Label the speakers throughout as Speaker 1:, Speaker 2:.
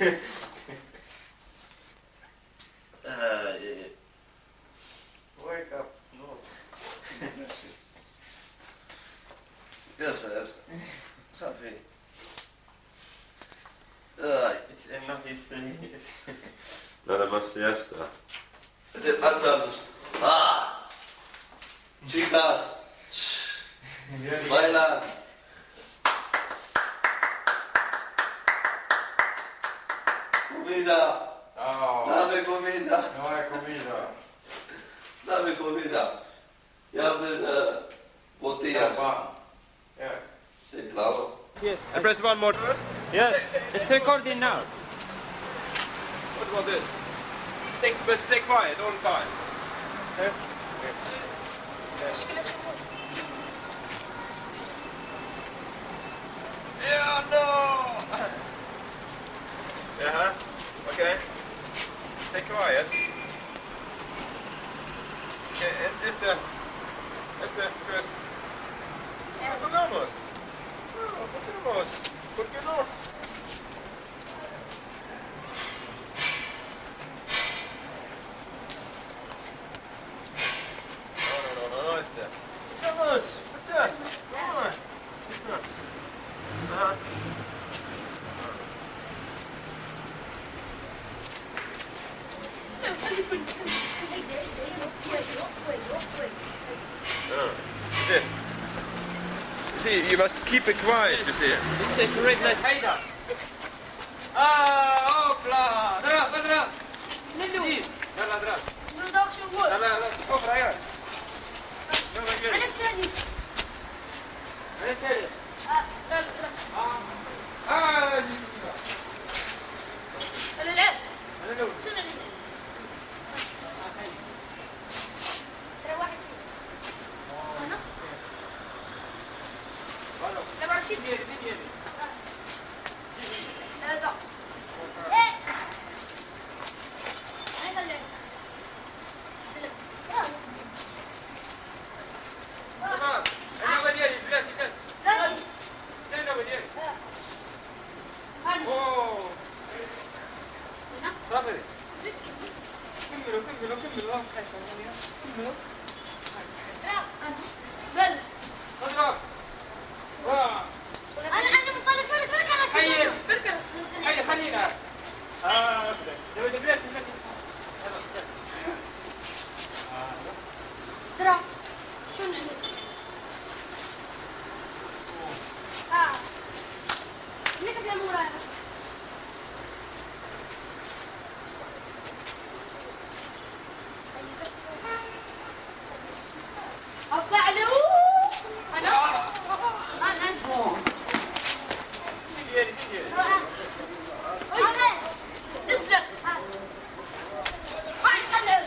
Speaker 1: Wake up. No.
Speaker 2: يس صافي.
Speaker 1: It's enough history.
Speaker 3: Nada más siesta.
Speaker 2: Andalus. Chicas. Bailan. Comida.
Speaker 1: Oh,
Speaker 2: Dame comida.
Speaker 1: no hay comida.
Speaker 2: Dame comida. Ya ven botellas.
Speaker 1: Yeah.
Speaker 2: Sí, claro.
Speaker 4: Yes.
Speaker 3: Press one more.
Speaker 4: Yes. It's recording now.
Speaker 3: What about this? Stay quiet all the time. Yeah, no! Okay. Stay quiet. Okay, es the first. Pongamos. No, pongamos. ¿Por qué no? No, este. Vamos. Vamos. Ajá. You see, you must keep it quiet, you see.
Speaker 4: It's red light. هيدا. اوبلا. درا. نلو. يلا درا. لا شوف ريان.
Speaker 5: أنا الثاني.
Speaker 4: انا الثاني.
Speaker 5: لا الألعاب.
Speaker 4: انا الاول.
Speaker 5: شنو اللي؟ ترى واحد فيهم. أنا. لا رشيد.
Speaker 4: ديالي.
Speaker 5: لا. إيه. أنا اللي. سلام.
Speaker 4: تمام. انا ديالي بلاش.
Speaker 5: لا.
Speaker 4: انا ديالي.
Speaker 5: هلا.
Speaker 4: اوه.
Speaker 5: هنا.
Speaker 4: صافي. كملوا. كملوا.
Speaker 5: لا. بل.
Speaker 4: اضرب. واه.
Speaker 5: أنا مطلع بركة بركة.
Speaker 4: هيا خلينا. دبلت.
Speaker 5: ترى شو نعمل؟ ليك زي موراي أطلع له. أنا. اسلم. واحد طلع.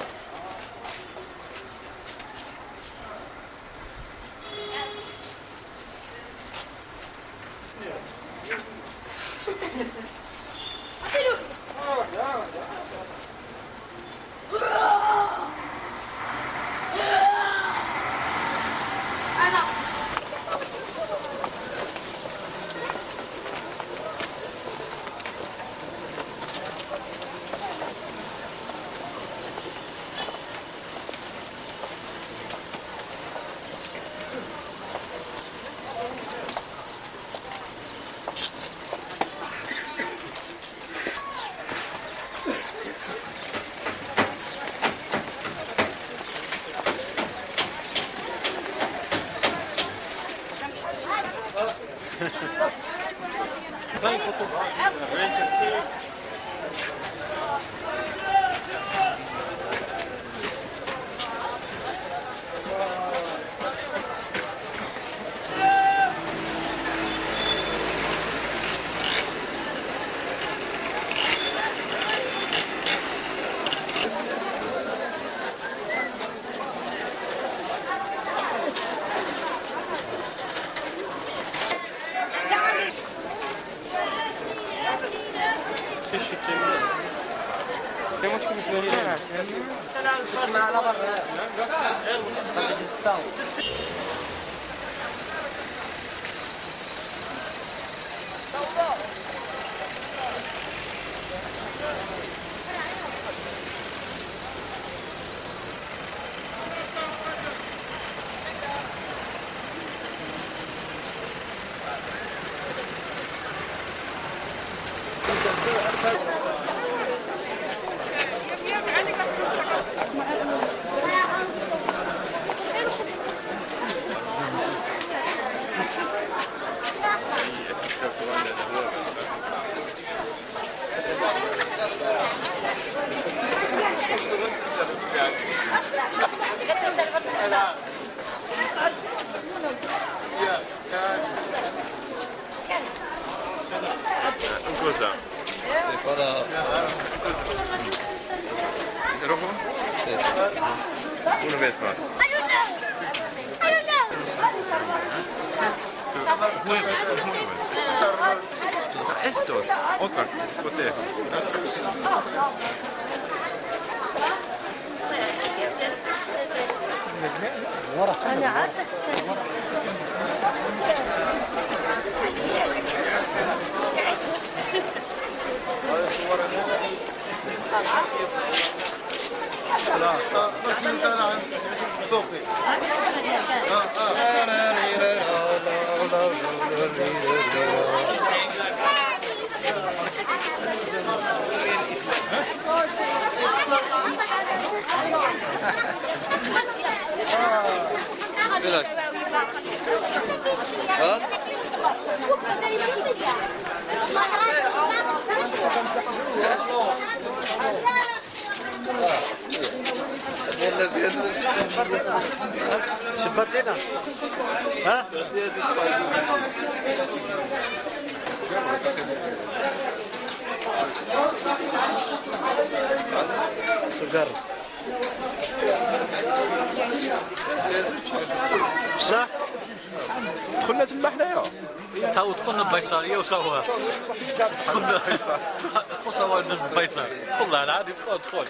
Speaker 3: Cosa? Rojo? Una vez más. Estos. Otra botella.
Speaker 6: شبرتنا ها سكر صح
Speaker 3: دخلنا تما حنايا.
Speaker 6: هاو دخلنا بيصارية وسوا دخل سوا الناس بيصار والله العادي دخل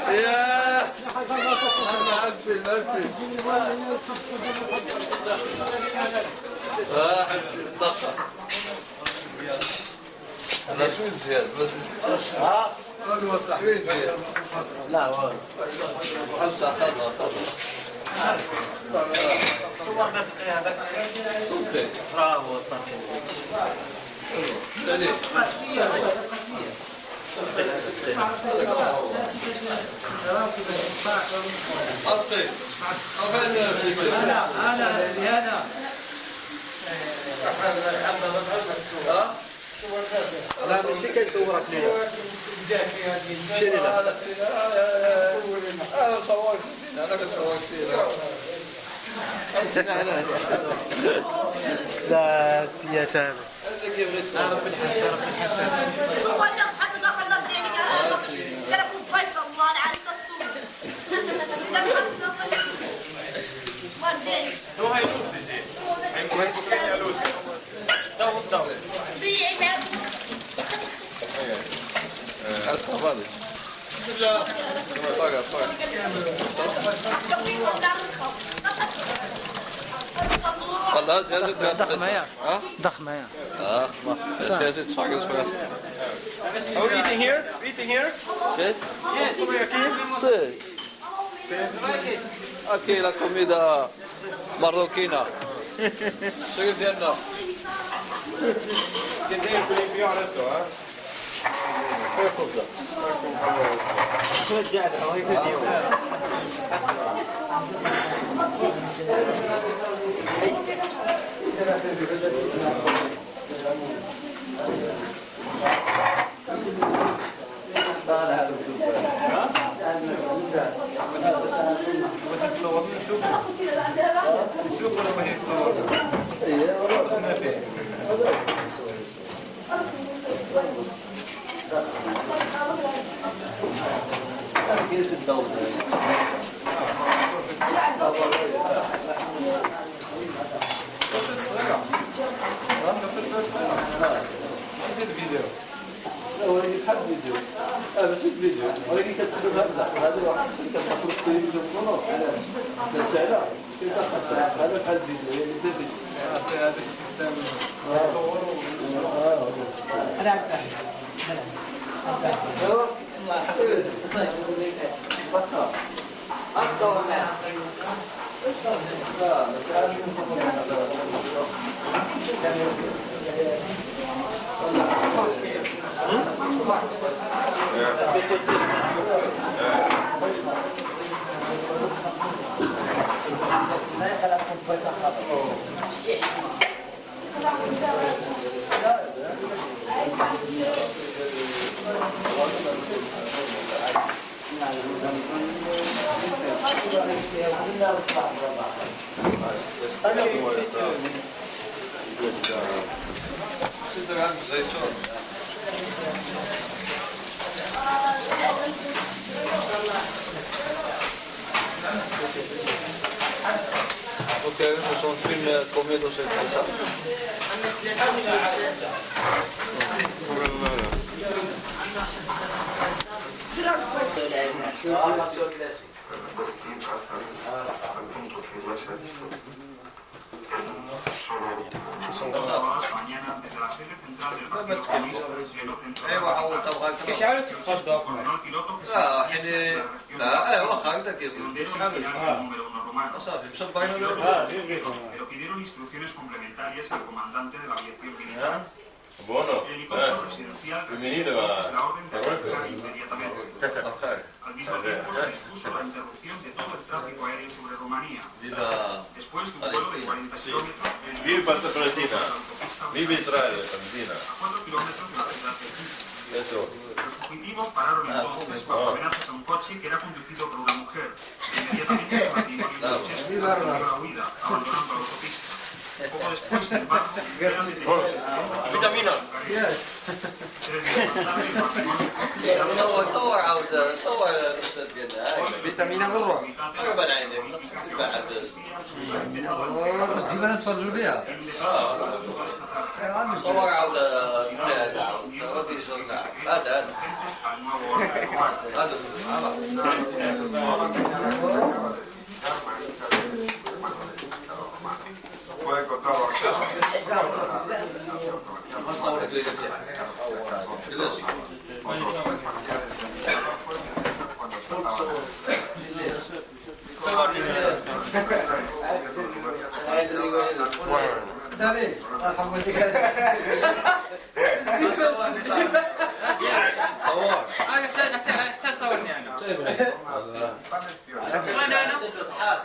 Speaker 2: ياه مقفل حبيبي الطاقة لا شو زياد بس شو زياد
Speaker 6: لا والله
Speaker 2: خمسة تفضل
Speaker 6: صورنا في هذاك
Speaker 2: اوكي
Speaker 6: برافو
Speaker 2: سليم أفضل
Speaker 6: لا مش كي تصورك
Speaker 2: أنا صورت
Speaker 6: لا سياسة
Speaker 2: أنت كيف بتصور؟
Speaker 5: صورنا محمد دخل لبدينك قال ابو فيصل الله عليك تصور
Speaker 2: استغفرني طاقة خلاص يا زلمة
Speaker 6: ضخمة يا ضخمة يا
Speaker 2: بس يا زلمة تفاقس خلاص
Speaker 3: Are we eating here? Eating here?
Speaker 2: Sì? Sì. Anche la comida marocchina. Sai che fanno?
Speaker 3: Che tempo li abbiamo detto, eh?
Speaker 2: Qualcosa. Zit er aan, steeds zo. Ok, sono film comedos e calzati.
Speaker 7: mañana desde la sede central del Partido Comunista en Centro.
Speaker 4: Que se habla تتفضل.
Speaker 7: El piloto que se
Speaker 2: لا
Speaker 7: refiere
Speaker 2: يعني
Speaker 7: a la región
Speaker 2: لا ايوه خالتك يا
Speaker 7: donde
Speaker 2: ابني
Speaker 7: es
Speaker 2: ايش عامل؟
Speaker 7: originario el número 1 romano.
Speaker 2: صافي مصبعين ولا
Speaker 7: Pero pidieron instrucciones complementarias al comandante de la aviación militar.
Speaker 1: Buono.
Speaker 7: El helicóptero residencial
Speaker 1: Bienvenido
Speaker 7: recibió
Speaker 1: a
Speaker 7: la orden de
Speaker 1: Marokko.
Speaker 7: aterrizar inmediatamente. Al mismo tiempo se dispuso la interrupción de todo el tráfico aéreo sobre Rumanía.
Speaker 2: viva
Speaker 7: Después de un vuelo de 40 kilómetros, el
Speaker 1: Viva
Speaker 7: avión
Speaker 1: Palestina.
Speaker 7: la autopista
Speaker 1: Viva Israele, Palestina.
Speaker 7: a 4 kilómetros de la ciudad de Egipto.
Speaker 1: Eso.
Speaker 7: Los fugitivos pararon entonces bajo amenazas a un coche que era conducido por una mujer. Inmediatamente el matrimonio dio la huida, abandonando la autopista. Poco después, sin embargo, eran detenidos.
Speaker 1: Vitamina.
Speaker 7: Tres días más tarde, el matrimonio
Speaker 2: صور عودة صور مستند هاي
Speaker 6: فيتامين غرة
Speaker 2: قرب العين بعد
Speaker 6: تجيب انا نتفرجوا بها
Speaker 2: صور عودة رضي صنع هذا
Speaker 7: al nuevo orden romano.
Speaker 8: Fue encontrado
Speaker 2: ما صورك لي
Speaker 6: دافيد ارحم والديك
Speaker 2: صور
Speaker 4: احتاج صورني انا.
Speaker 2: تبغي
Speaker 4: انا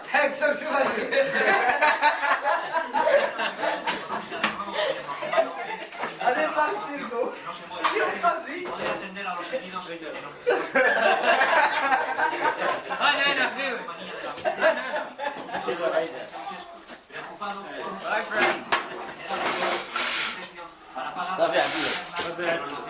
Speaker 6: تحق شوف هذه صح سيركو
Speaker 7: Poder atender a los heridos en
Speaker 4: انا حبيبي.
Speaker 7: preocupado por un
Speaker 4: Bye friend.
Speaker 7: para pagar
Speaker 6: صافي
Speaker 7: los 12.500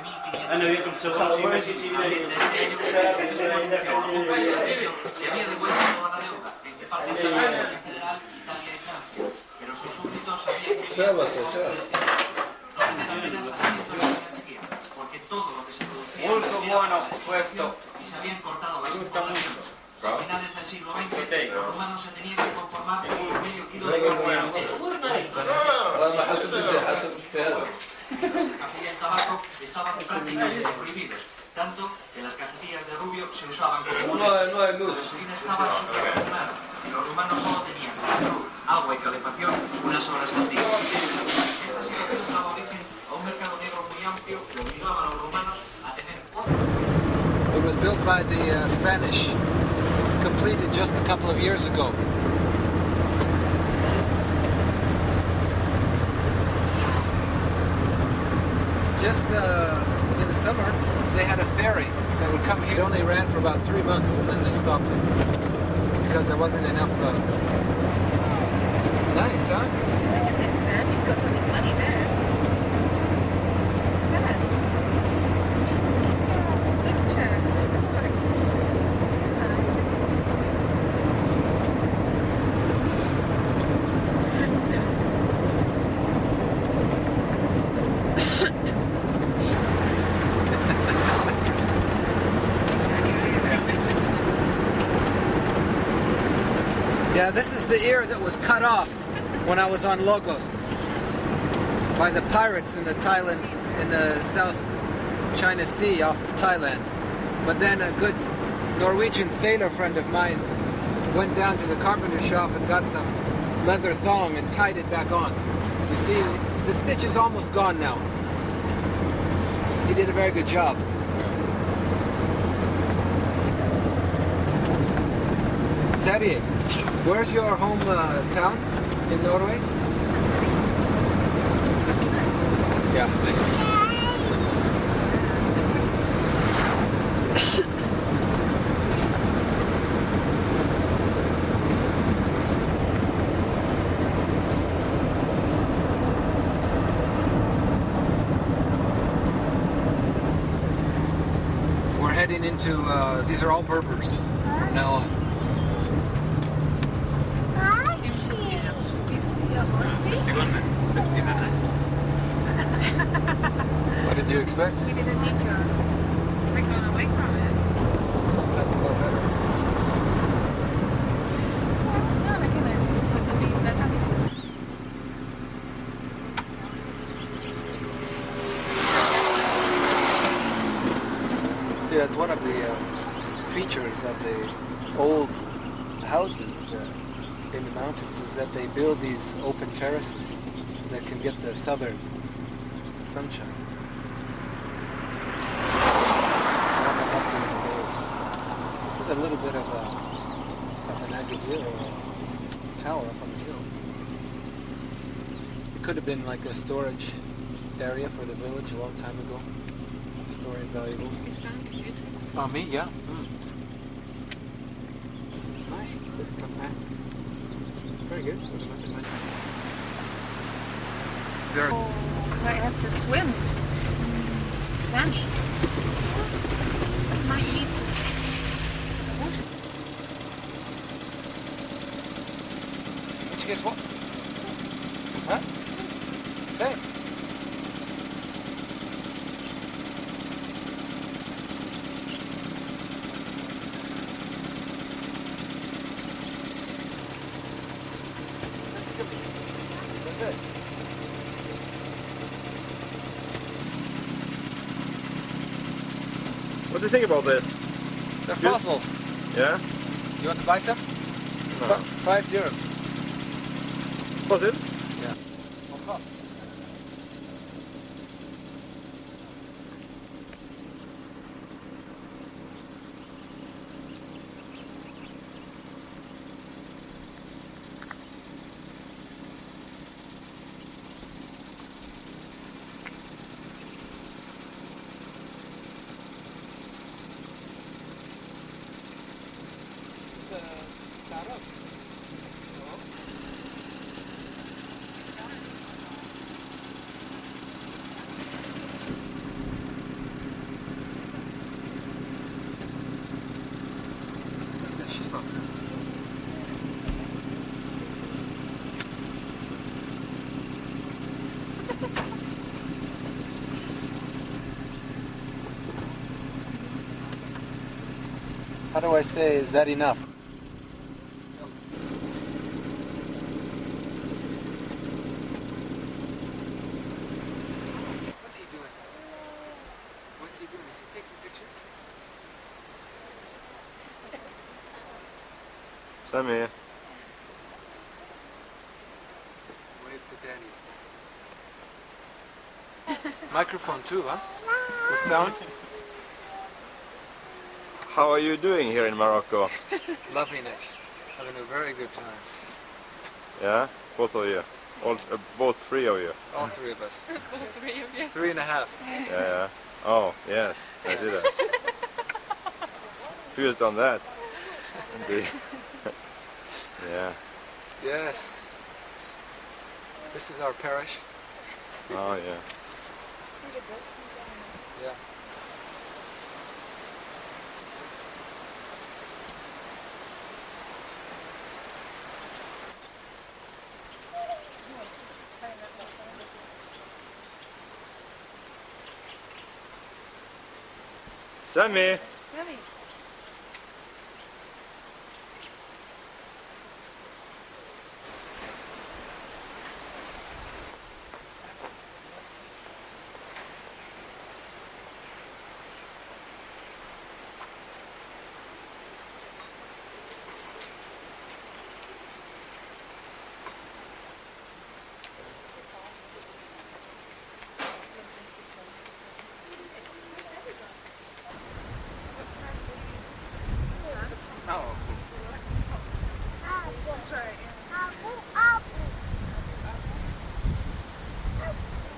Speaker 7: que había devuelto toda la deuda en parte de la Federal, Italia y Francia. Pero sus súbditos sabían que
Speaker 2: شابك شابك
Speaker 7: porque todo lo que se producía
Speaker 4: Pulso bueno, puesto.
Speaker 7: y se habían cortado las
Speaker 4: gusta mucho.
Speaker 7: exportaciones. A finales del siglo XX, los romanos se tenían que conformar con medio kilo de
Speaker 2: ما حسب حسب هذا
Speaker 7: El café y el tabaco estaban prácticamente prohibidos, tanto que las cajetillas de rubio se usaban como
Speaker 2: no hay
Speaker 7: La
Speaker 2: luz
Speaker 7: gasolina estaba subvencionada y los rumanos solo tenían luz, agua y calefacción unas horas al día. Esta situación daba origen a un mercado negro muy amplio que obligaba a los rumanos a tener
Speaker 9: It was built by the Spanish, completed just a couple of years ago. Just in the summer, they had a ferry that would come here. It only ran for about 3 months and then they stopped it because there wasn't enough. Nice, huh?
Speaker 5: Look at him, Sam. He's got something funny there. What's that? Picture.
Speaker 9: Yeah, this is the ear that was cut off when I was on Logos by the pirates in the South China Sea off of Thailand. But then a good Norwegian sailor friend of mine went down to the carpenter shop and got some leather thong and tied it back on. You see, the stitch is almost gone now. He did a very good job. Terje, where's your home town in Norway?
Speaker 5: That's nice.
Speaker 9: Yeah, thanks. We're heading into, these are all Berbers from now on.
Speaker 5: Do you see a horse?
Speaker 7: 51 minutes, 15 minutes.
Speaker 9: What did you expect?
Speaker 5: We did a detour. We're going away from it.
Speaker 9: Sometimes a lot better.
Speaker 5: No, I can leave that happy.
Speaker 9: See, that's one of the features of the old houses in the mountains is that they build these open terraces that can get the southern sunshine. There's a little bit of an Agadir tower up on the hill. It could have been like a storage area for the village a long time ago. Storing valuables. Oh, me? Yeah. It's nice. It's compact. Very good. There are
Speaker 5: Because I have to swim. Sammy. Might need to
Speaker 9: Did you guess what? Huh? Say it. That's good.
Speaker 3: What do you think about this?
Speaker 9: They're
Speaker 3: Good.
Speaker 9: fossils.
Speaker 3: Yeah?
Speaker 9: You want to buy some?
Speaker 3: No.
Speaker 9: 5 dirhams.
Speaker 3: Was it?
Speaker 9: Yeah. How do I say, is that enough? What's he doing? What's he doing? Is he taking pictures?
Speaker 3: Sammy.
Speaker 9: Wave to Daddy. Microphone too, huh? The sound?
Speaker 3: How are you doing here in Morocco?
Speaker 9: Loving it. Having a very good time.
Speaker 3: Yeah? Both of you? All, both three of you?
Speaker 9: All three of us.
Speaker 5: All three of you.
Speaker 9: 3.5.
Speaker 3: Yeah. Oh, yes. I see that. Who has done that? Yeah.
Speaker 9: Yes. This is our parish.
Speaker 3: Oh, yeah.
Speaker 9: Yeah.
Speaker 3: Sammy!
Speaker 5: Sammy.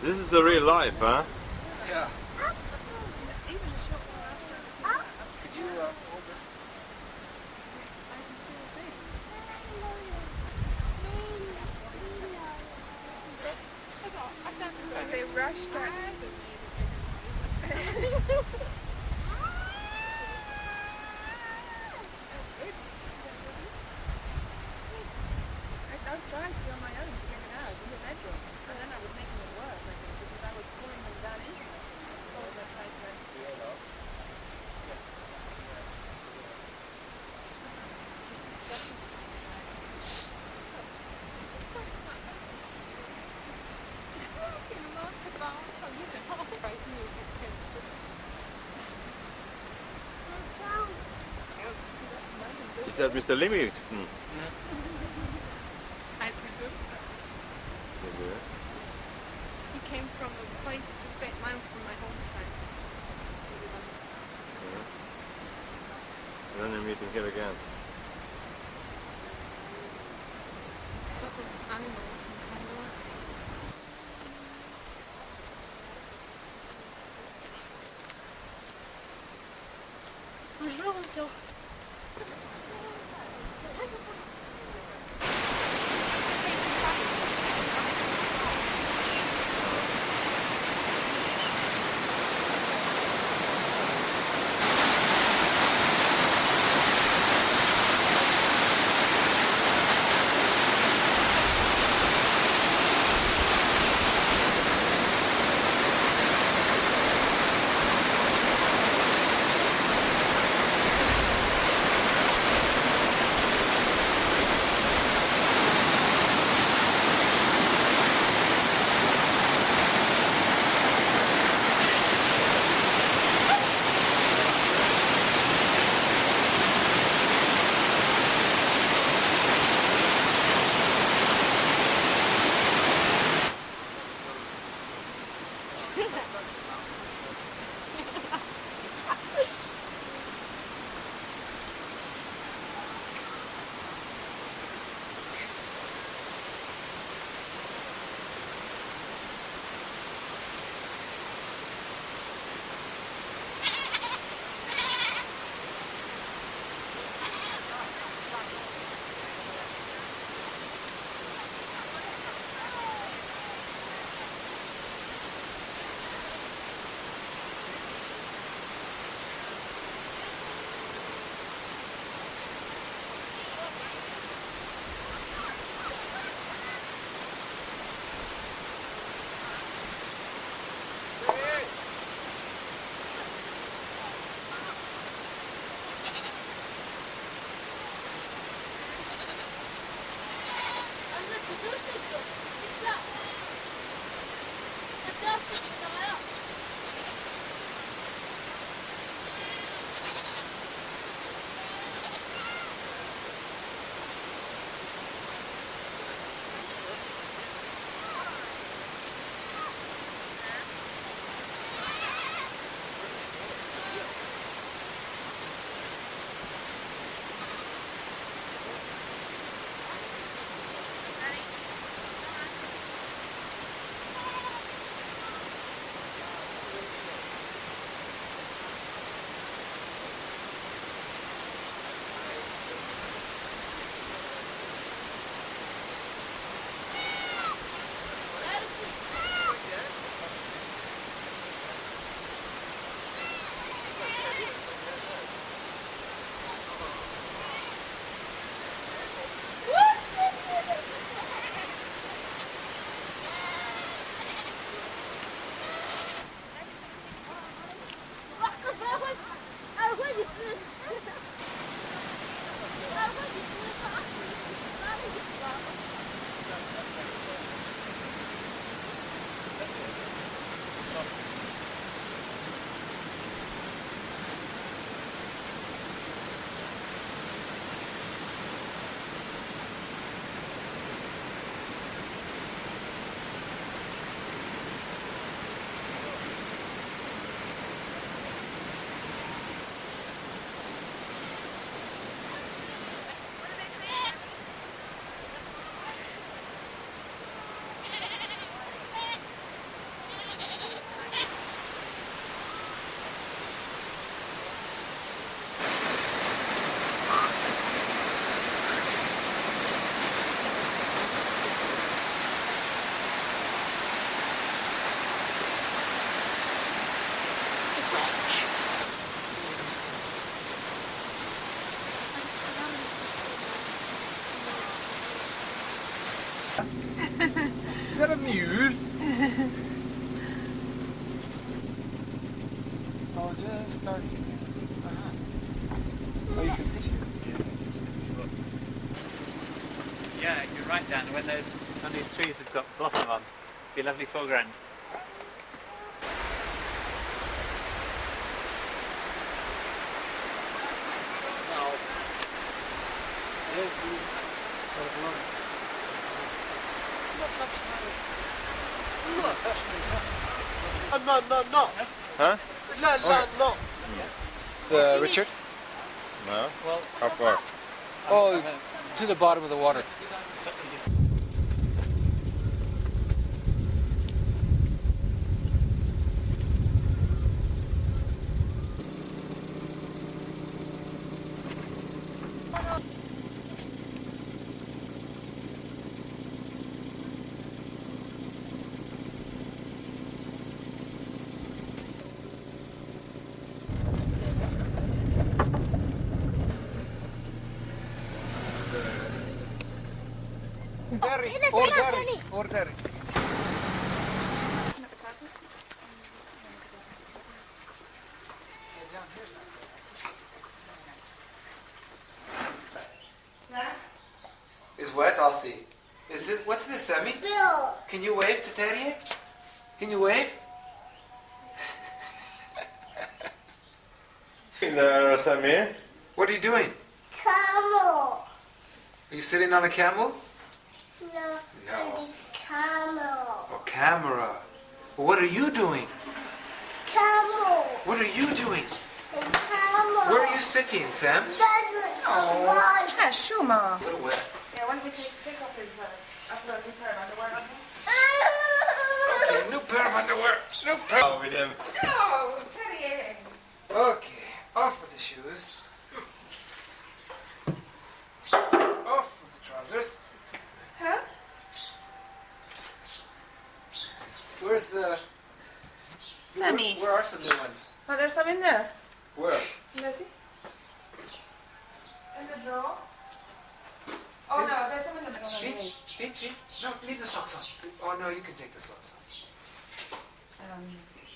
Speaker 3: This is the real life, huh?
Speaker 9: Yeah.
Speaker 5: Even a short while after.
Speaker 9: Could you hold this?
Speaker 5: They rushed that. I've tried to on my own to get it out in the bedroom, and then I was making it worse, I think, because I was pulling them down into it. As I tried to.
Speaker 3: Is that Mr. Livingston?
Speaker 5: I presume he came from a place just 8 miles from my hometown.
Speaker 3: And then you're meeting here again.
Speaker 5: Animals and kind of. Bonjour, monsieur.
Speaker 9: Is that a mule? Oh, just starting. Oh, you can see.
Speaker 8: Yeah, you're right, Dan. When these trees have got blossom on, it'd be a lovely foreground.
Speaker 2: No.
Speaker 3: Huh?
Speaker 9: Richard?
Speaker 3: No?
Speaker 8: Well,
Speaker 3: How far?
Speaker 9: Oh, to the bottom of the water.
Speaker 8: it's actually just
Speaker 9: Order. Is what? I'll see. Is it? What's this, Sammy?
Speaker 10: Bill.
Speaker 9: Can you wave to Teddy? Can you wave?
Speaker 3: In there, Sammy.
Speaker 9: What are you doing?
Speaker 10: Camel.
Speaker 9: Are you sitting on a camel?
Speaker 10: No.
Speaker 9: No.
Speaker 10: Camel.
Speaker 9: Oh, camera. What are you doing?
Speaker 10: Camel.
Speaker 9: What are you doing?
Speaker 10: Camel.
Speaker 9: Where are you sitting, Sam?
Speaker 5: Yeah, sure, Ma.
Speaker 9: A little wet.
Speaker 5: Yeah, why don't we take off his, I've got a new pair of underwear on him.
Speaker 9: Okay, new pair of underwear. New pair.
Speaker 3: Oh, with him.
Speaker 5: No, Teddy.
Speaker 9: Okay, off with the shoes. Off with the trousers.
Speaker 5: Huh?
Speaker 9: Where's the...
Speaker 5: Sammy.
Speaker 9: Where are some new ones?
Speaker 5: Oh, there's some in there.
Speaker 9: Where?
Speaker 5: Let's see. In the drawer. Oh no, there's some in the drawer.
Speaker 9: Feet. No, leave the socks on. Oh no, you can take the socks off.
Speaker 10: No.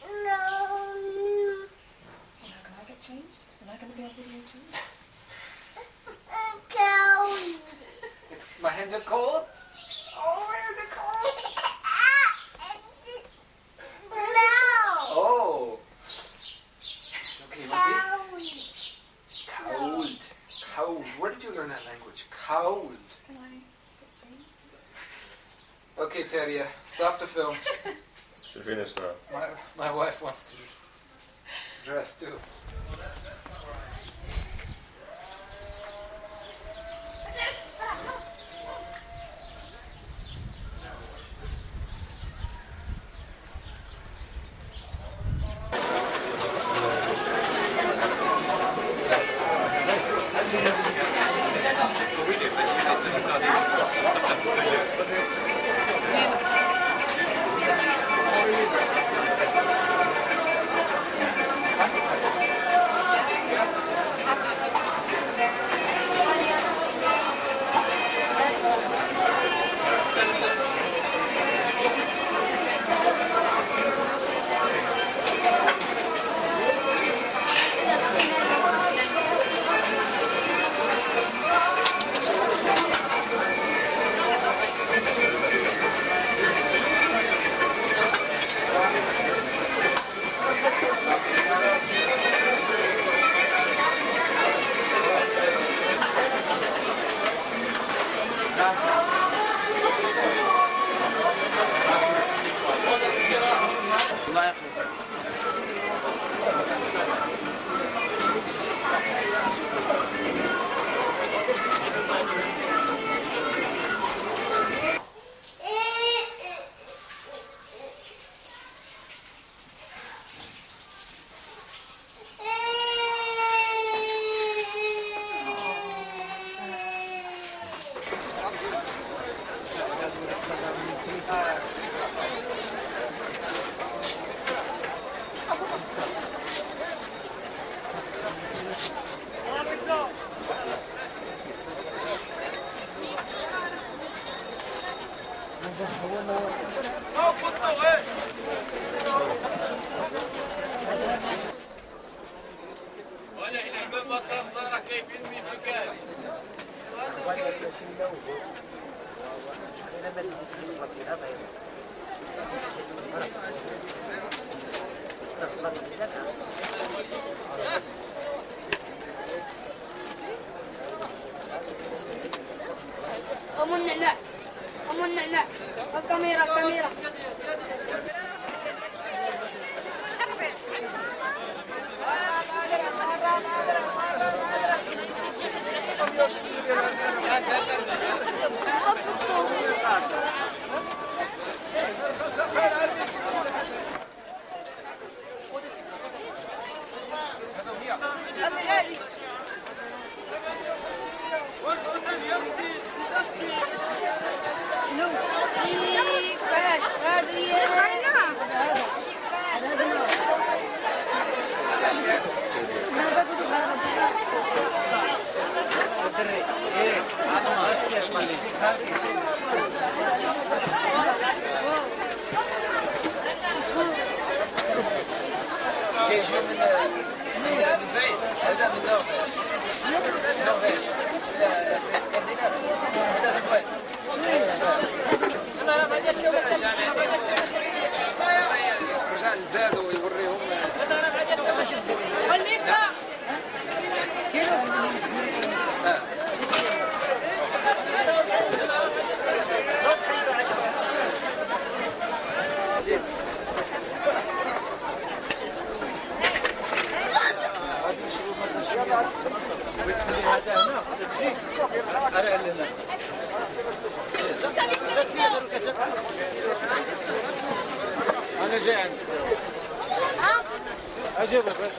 Speaker 5: Well, how can I get changed? Am I going to be on video too?
Speaker 10: Cow.
Speaker 9: My hands are cold. Oh, my hands are cold.
Speaker 10: No.
Speaker 9: Oh. Okay, you want these? Cold. Cold. Where did you learn that language? Cold.
Speaker 5: Can I get changed?
Speaker 9: Okay, Teddy, stop the film.
Speaker 3: It's finished now.
Speaker 9: My wife wants to dress too.
Speaker 10: أم النعناع أم النعناع الكاميرا الكاميرا
Speaker 6: يجي من بعيد هذا من النرويج الاسكندنافي هذا السويد رجع البلاد ويوريهم
Speaker 9: أنا جاي عندك. أجيبك بس.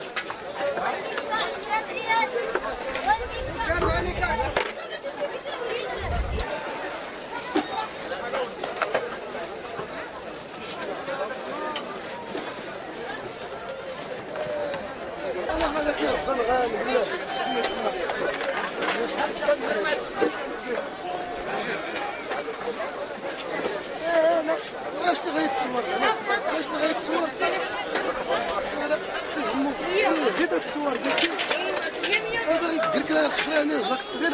Speaker 11: علاش تبغي تصور؟ علاش تبغي تصور؟ لا تزمو كذا تصور قلت هذا قلت لها الخراني رزقت غير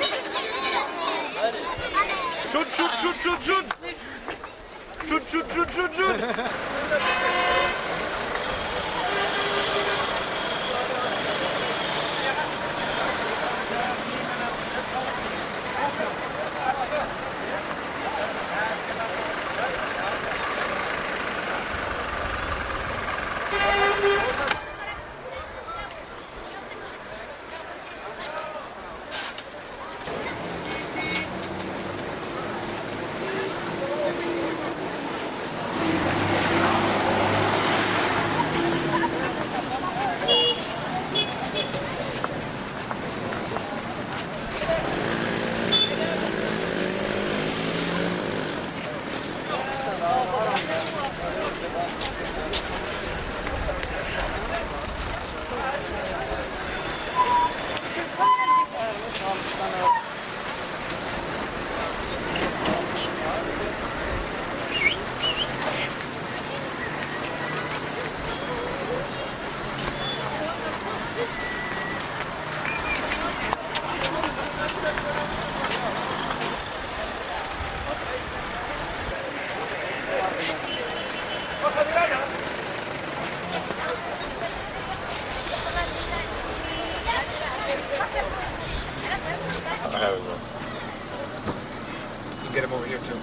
Speaker 3: Shoot! I have it.
Speaker 9: You can get him over here too.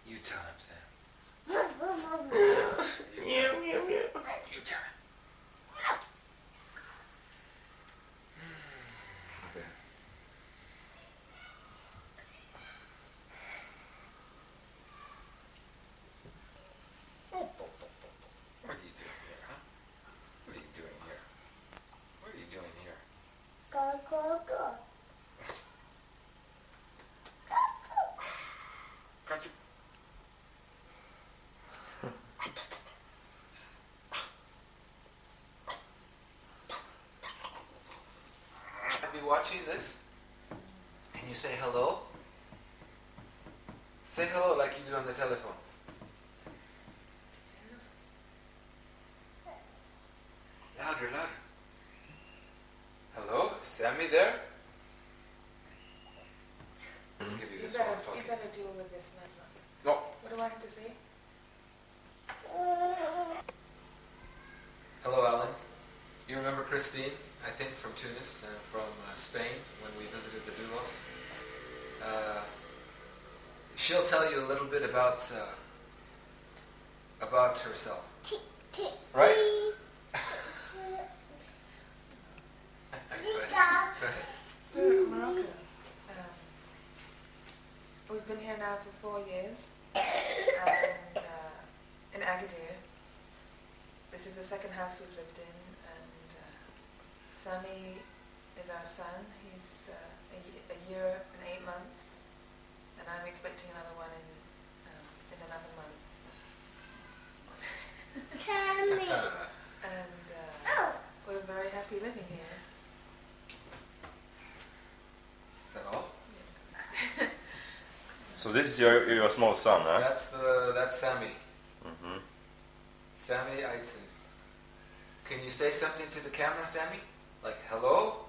Speaker 6: You tell him, Sam. You tell him. What are you doing here, huh? What are you doing here? What are you doing here? Got you. Be watching this? Can you say hello? Say hello like you do on the telephone. Louder, louder. Hello? Sammy there? I'll give you this one.
Speaker 5: You better deal with this, Nesla.
Speaker 6: No.
Speaker 5: What do I have to say?
Speaker 6: Hello, Alan. You remember Christine, I think, from Tunis and from Spain when we visited the Doulos? She'll tell you a little bit about herself. Right? Go ahead.
Speaker 5: We're in Morocco. We've been here now for 4 years, and in Agadir. This is the second house we've lived in, and Sammy is our son. He's a year and 8 months, and I'm expecting another one in another month. And we're very happy living here.
Speaker 6: Is that all?
Speaker 3: So this is your small son, huh?
Speaker 6: That's Sammy.
Speaker 3: Mm-hmm.
Speaker 6: Sammy Eitzen. Can you say something to the camera, Sammy? Like hello?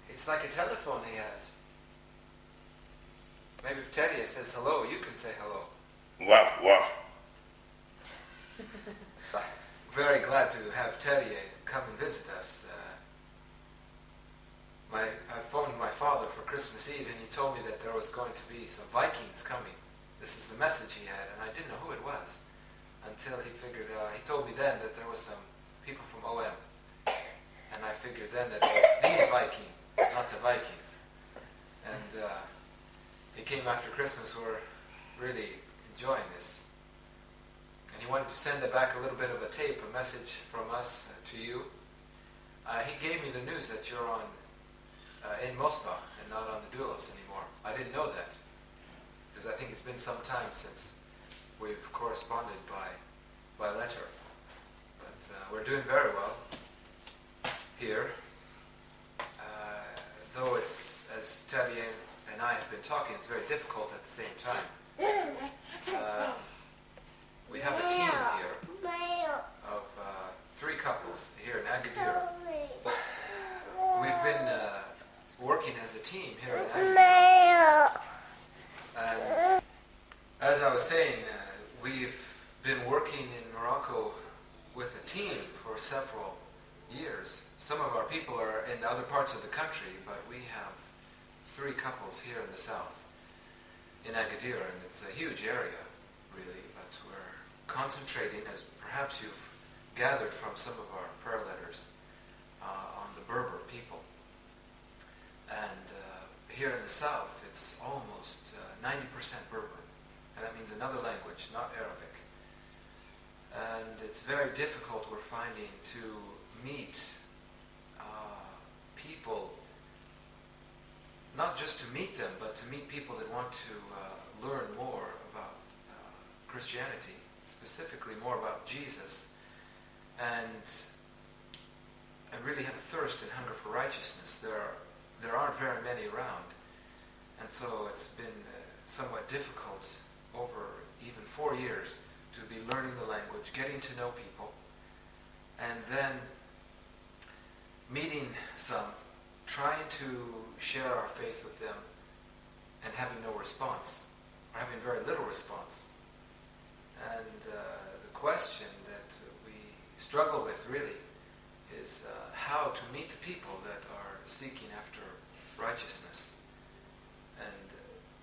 Speaker 6: It's like a telephone he has. Maybe if Teddy says hello, you can say hello.
Speaker 3: Woof, woof.
Speaker 6: Very glad to have Teddy come and visit us. I phoned my father for Christmas Eve and he told me that there was going to be some Vikings coming. This is the message he had, and I didn't know who it was until he figured, he told me then that there was some people from OM. And I figured then that it was these Vikings, not the Vikings. And he came after Christmas. We're really enjoying this. And he wanted to send back a little bit of a tape, a message from us to you. He gave me the news that you're on in Mosbach and not on the Doulos anymore. I didn't know that, because I think it's been some time since we've corresponded by letter. But we're doing very well here. Though it's, as Teddy and I have been talking, it's very difficult at the same time. We have a team here of 3 couples. couples here in Agadir. We've been working as a team here in Agadir. And as I was saying, we've been working in Morocco with a team for several years. Some of our people are in other parts of the country, but we have 3 couples here in the south, in Agadir, and it's a huge area, really, but we're concentrating, as perhaps you've gathered from some of our prayer letters, on the Berber people. And here in the south, it's almost 90% Berber, and that means another language, not Arabic. And it's very difficult, we're finding, to meet people, not just to meet them, but to meet people that want to learn more about Christianity, specifically more about Jesus, and really have thirst and hunger for righteousness. There aren't very many around, and so it's been somewhat difficult over even 4 years to be learning the language, getting to know people, and then meeting some, trying to share our faith with them, and having no response, or having very little response. And the question that we struggle with really is how to meet the people that are seeking after righteousness and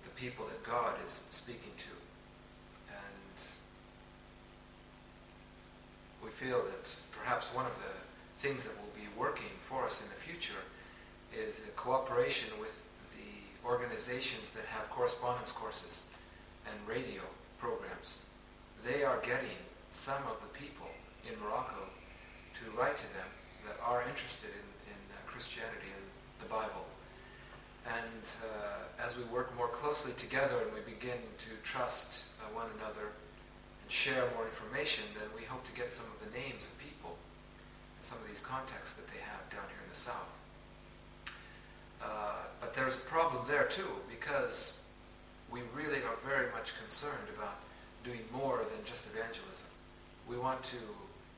Speaker 6: the people that God is speaking to. And we feel that perhaps one of the things that will be working for us in the future is a cooperation with the organizations that have correspondence courses and radio programs. They are getting some of the people in Morocco to write to them that are interested in Christianity and the Bible. And as we work more closely together and we begin to trust one another and share more information, then we hope to get some of the names of people and some of these contacts that they have down here in the south. But there's a problem there too, because we really are very much concerned about doing more than just evangelism. We want to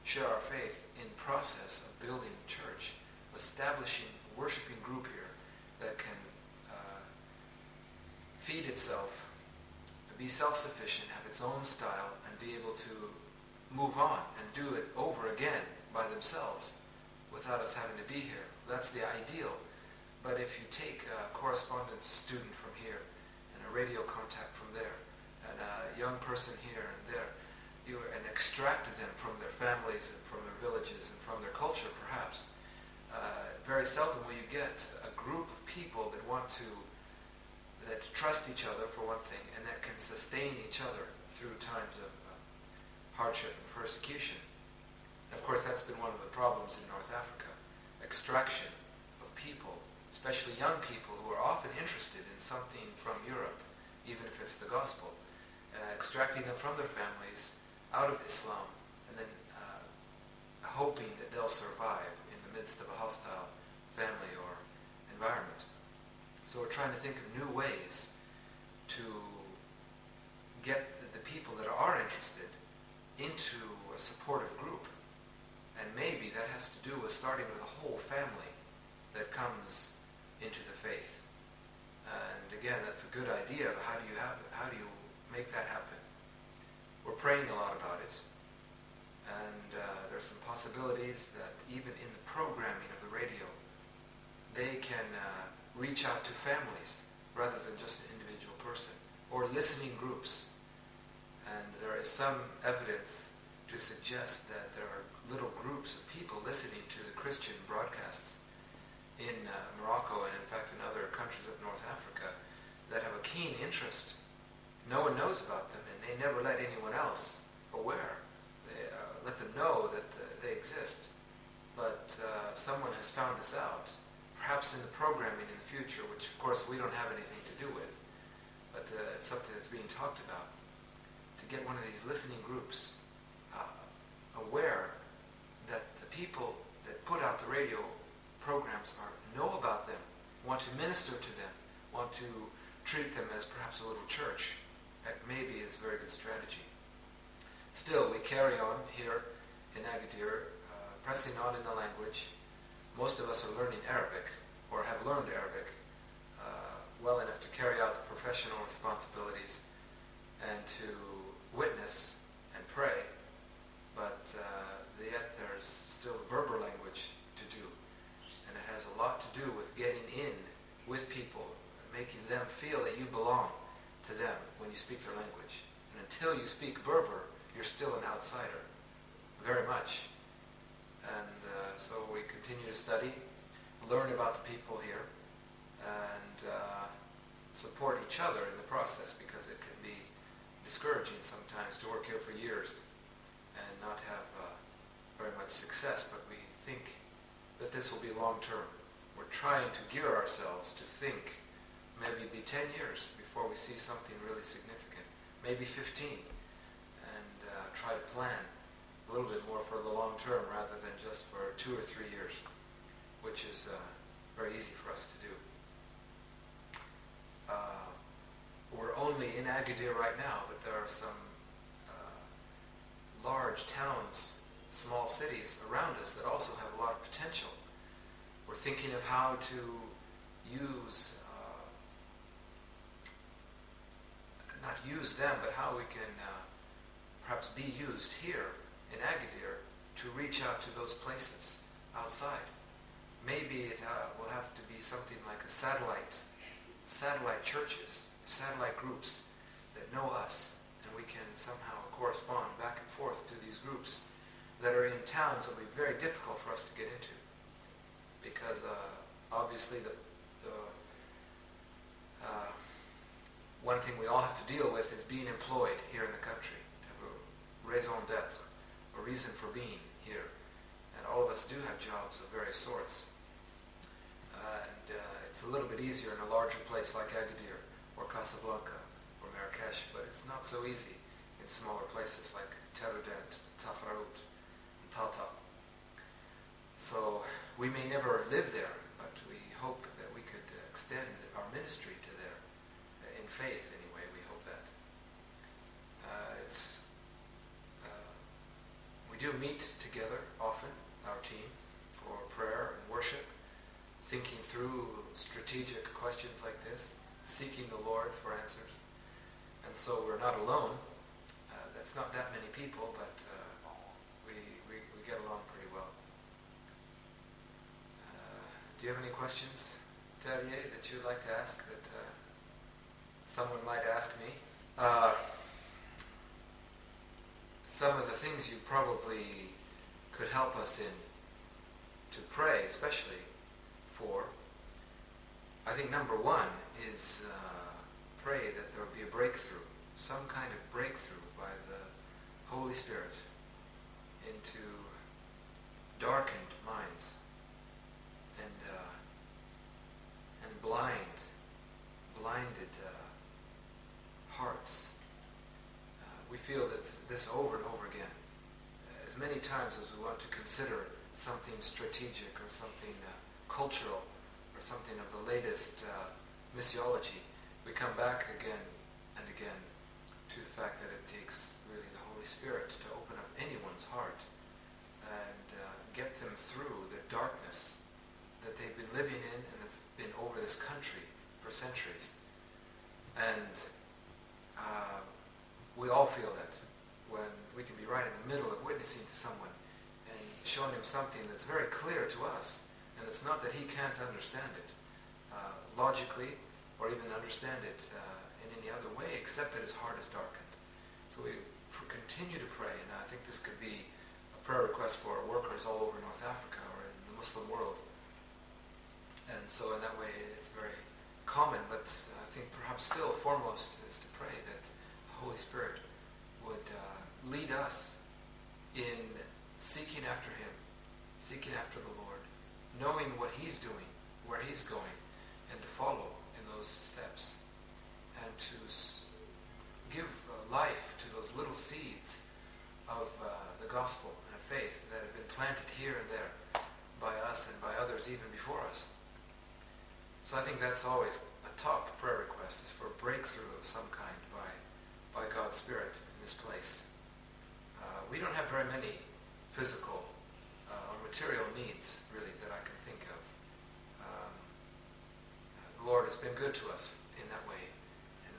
Speaker 6: share our faith in process of building a church, establishing a worshiping group here that can feed itself, be self-sufficient, have its own style, and be able to move on and do it over again by themselves without us having to be here. That's the ideal. But if you take a correspondence student from here and a radio contact from there and a young person here and there, and extract them from their families and from their villages and from their culture perhaps, very seldom will you get a group of people that trust each other for one thing, and that can sustain each other through times of hardship and persecution. And of course that's been one of the problems in North Africa, extraction of people, especially young people who are often interested in something from Europe, even if it's the gospel, extracting them from their families out of Islam, and then hoping that they'll survive in the midst of a hostile family or environment. So we're trying to think of new ways to get the people that are interested into a supportive group. And maybe that has to do with starting with a whole family that comes into the faith. And again, that's a good idea, but how do you make that happen? We're praying a lot about it. And there's some possibilities that even in the programming of the radio, they can reach out to families rather than just an individual person, or listening groups. And there is some evidence to suggest that there are little groups of people listening to the Christian broadcasts in Morocco and in fact in other countries of North Africa that have a keen interest. No one knows about them, and they never let anyone else aware. They let them know that they exist. But someone has found this out, perhaps in the programming in the future, which of course we don't have anything to do with, but it's something that's being talked about, to get one of these listening groups aware that the people that put out the radio programs know about them, want to minister to them, want to treat them as perhaps a little church. That maybe is a very good strategy. Still, we carry on here in Agadir pressing on in the language. Most of us are learning Arabic, or have learned Arabic, well enough to carry out the professional responsibilities and to witness and pray, but yet there's still the Berber language to do, and it has a lot to do with getting in with people, making them feel that you belong to them when you speak their language. And until you speak Berber, you're still an outsider, very much. And so we continue to study, learn about the people here, and support each other in the process, because it can be discouraging sometimes to work here for years and not have very much success, but we think that this will be long term. We're trying to gear ourselves to think maybe be 10 years before we see something really significant, maybe 15, and try to plan a little bit more for the long term rather than just for 2 or 3 years, which is very easy for us to do. We're only in Agadir right now, but there are some large towns, small cities around us that also have a lot of potential. We're thinking of how to use, not use them, but how we can perhaps be used here in Agadir to reach out to those places outside. Maybe it will have to be something like a satellite churches, satellite groups that know us, and we can somehow correspond back and forth to these groups that are in towns that will be very difficult for us to get into, because obviously the one thing we all have to deal with is being employed here in the country, to have a raison d'être, a reason for being here, and all of us do have jobs of various sorts. And it's a little bit easier in a larger place like Agadir or Casablanca or Marrakesh, but it's not so easy in smaller places like Terudat, Tafraout, and Tata. So we may never live there, but we hope that we could extend our ministry to there, in faith anyway. We hope that. We do meet together often, our team, for prayer and worship, thinking through strategic questions like this, seeking the Lord for answers. And so we're not alone. That's not that many people, but we get along pretty well. Do you have any questions, Terrier, that you'd like to ask that someone might ask me? Some of the things you probably could help us in to pray, especially for, I think number one is pray that there will be a breakthrough, some kind of breakthrough by the Holy Spirit into darkened minds and blinded hearts. We feel that this over and over again, as many times as we want to consider something strategic or something cultural or something of the latest missiology, we come back again and again to the fact that it takes really the Holy Spirit to open up anyone's heart and get them through the darkness that they've been living in and it's been over this country for centuries. And we all feel that when we can be right in the middle of witnessing to someone and showing him something that's very clear to us, and it's not that he can't understand it logically or even understand it in any other way except that his heart is darkened. So we continue to pray, and I think this could be a prayer request for our workers all over North Africa or in the Muslim world. And so in that way it's very common, but I think perhaps still foremost is to pray that the Holy Spirit would lead us in seeking after Him, seeking after the Lord, knowing what He's doing, where He's going, and to follow in those steps, and to give life to those little seeds of the gospel and of faith that have been planted here and there by us and by others even before us. So I think that's always a top prayer request, is for a breakthrough of some kind by God's Spirit in this place. We don't have very many physical or needs, really, that I can think of. The Lord has been good to us in that way, and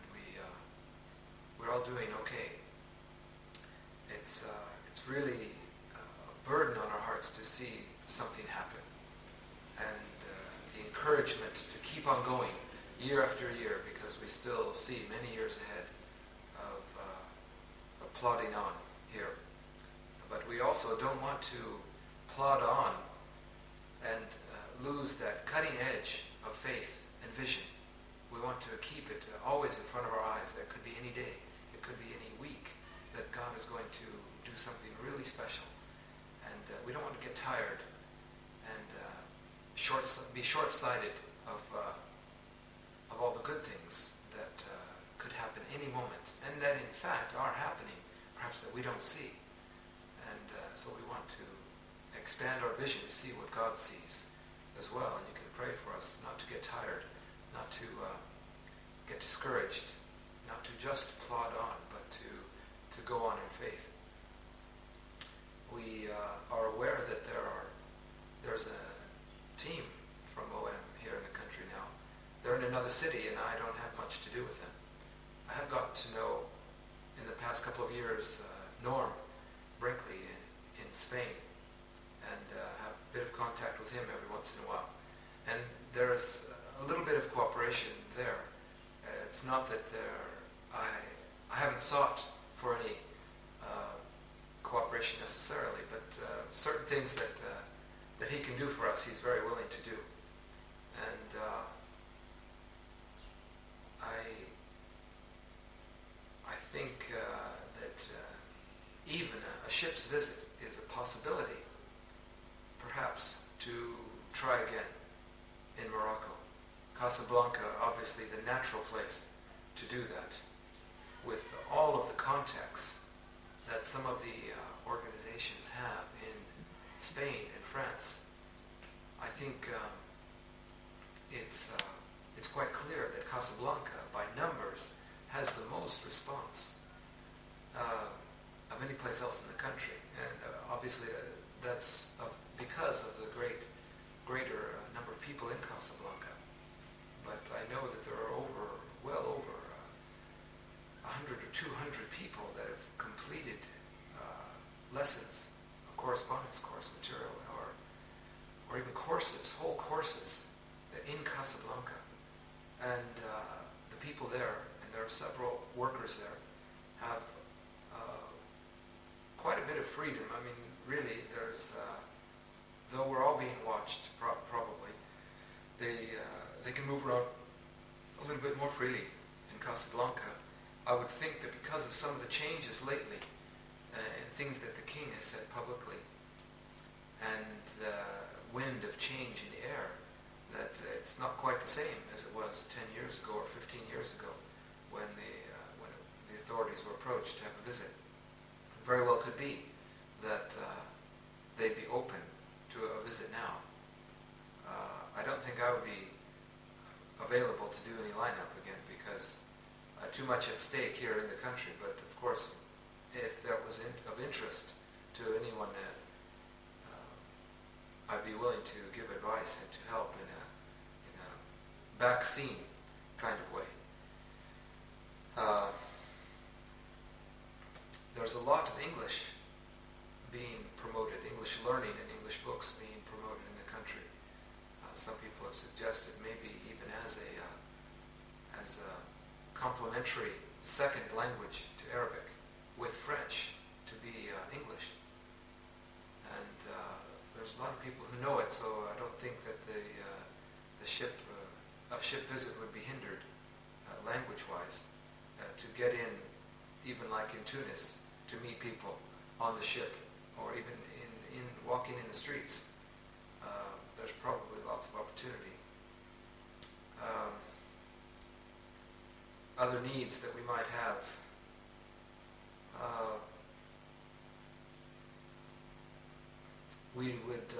Speaker 6: we're all doing okay. It's really a burden on our hearts to see something happen, and the encouragement to keep on going year after year, because we still see many years ahead of plodding on here. But we also don't want to plod on and lose that cutting edge of faith and vision. We want to keep it always in front of our eyes. There could be any day, it could be any week, that God is going to do something really special. And we don't want to get tired and be short-sighted of all the good things that could happen any moment, and that in fact are happening, perhaps that we don't see. And so we want to expand our vision to see what God sees as well. And you can pray for us not to get tired, not to get discouraged, not to just plod on, but to go on in faith. We are aware that there's a team from OM here in the country now. They're in another city, and I don't have much to do with them. I have got to know, in the past couple of years, Norm Brinkley in Spain, and have a bit of contact with him every once in a while. And there's a little bit of cooperation there. It's not that I haven't sought for any cooperation necessarily, but certain things that he can do for us, he's very willing to do. And I think that even a ship's visit is a possibility, perhaps, to try again in Morocco. Casablanca, obviously the natural place to do that, with all of the contacts that some of the organizations have in Spain and France. I think it's quite clear that Casablanca, by numbers, has the most response of any place else in the country, and obviously that's because of the greater number of people in Casablanca. But I know that there are well over 100 or 200 people that have completed lessons, correspondence course material, or even whole courses in Casablanca. And the people there, and there are several workers there, have quite a bit of freedom. I mean, really, there's, though we're all being watched, probably, they can move around a little bit more freely in Casablanca. I would think that because of some of the changes lately, and things that the king has said publicly, and the wind of change in the air, that it's not quite the same as it was 10 years ago or 15 years ago when the authorities were approached to have a visit. It very well could be that they'd be open to a visit now. I don't think I would be available to do any lineup again, because too much at stake here in the country. But of course, if that was of interest to anyone, I'd be willing to give advice and to help in a back scene kind of way. There's a lot of English being promoted, English learning and English books being promoted in the country. Some people have suggested maybe even as a complementary second language to Arabic, with French to be English. And there's a lot of people who know it, so I don't think that a ship visit would be hindered language-wise to get in, even like in Tunis, to meet people on the ship, or even in walking in the streets. There's probably lots of opportunity. Other needs that we might have. We would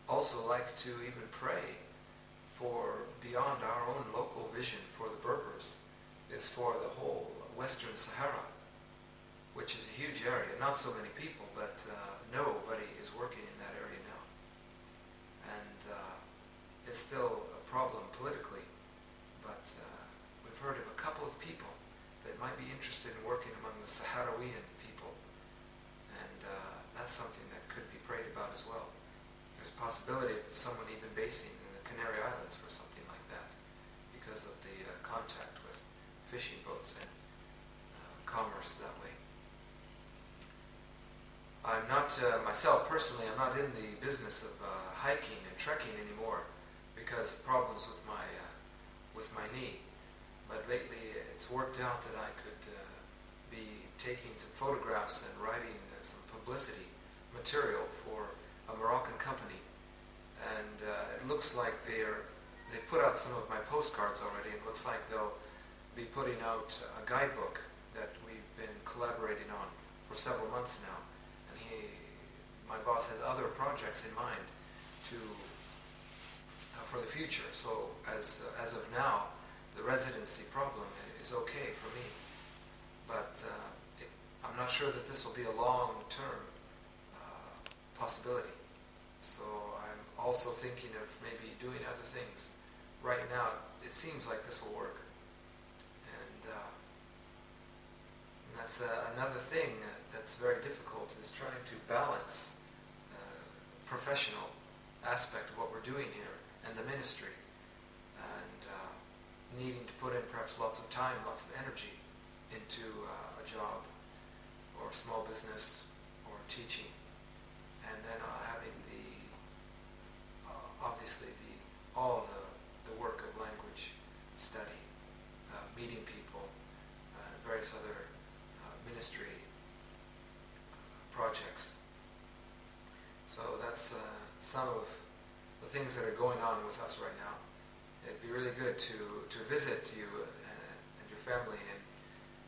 Speaker 6: also like to even pray for, beyond our own local vision for the Berbers, is for the whole Western Sahara. which is a huge area. Not so many people, but nobody is working in that area now. And it's still a problem politically, but we've heard of a couple of people that might be interested in working among the Sahrawian people. And that's something that could be prayed about as well. There's a possibility of someone even basing in the Canary Islands for something like that because of the contact with fishing boats and commerce that way. I'm not, myself personally, I'm not in the business of hiking and trekking anymore because of problems with my knee. But lately it's worked out that I could be taking some photographs and writing some publicity material for a Moroccan company. And it looks like they've put out some of my postcards already. It looks like they'll be putting out a guidebook that we've been collaborating on for several months now. And my boss has other projects in mind for the future. So as of now, the residency problem is okay for me. But I'm not sure that this will be a long-term possibility. So I'm also thinking of maybe doing other things. Right now, it seems like this will work. And that's another thing that's very difficult, is trying to balance professional aspect of what we're doing here and the ministry, and needing to put in perhaps lots of time, lots of energy into a job or small business or teaching, and then having obviously all the work of language study, meeting people, various other ministry projects. So that's some of the things that are going on with us right now. It'd be really good to visit you and your family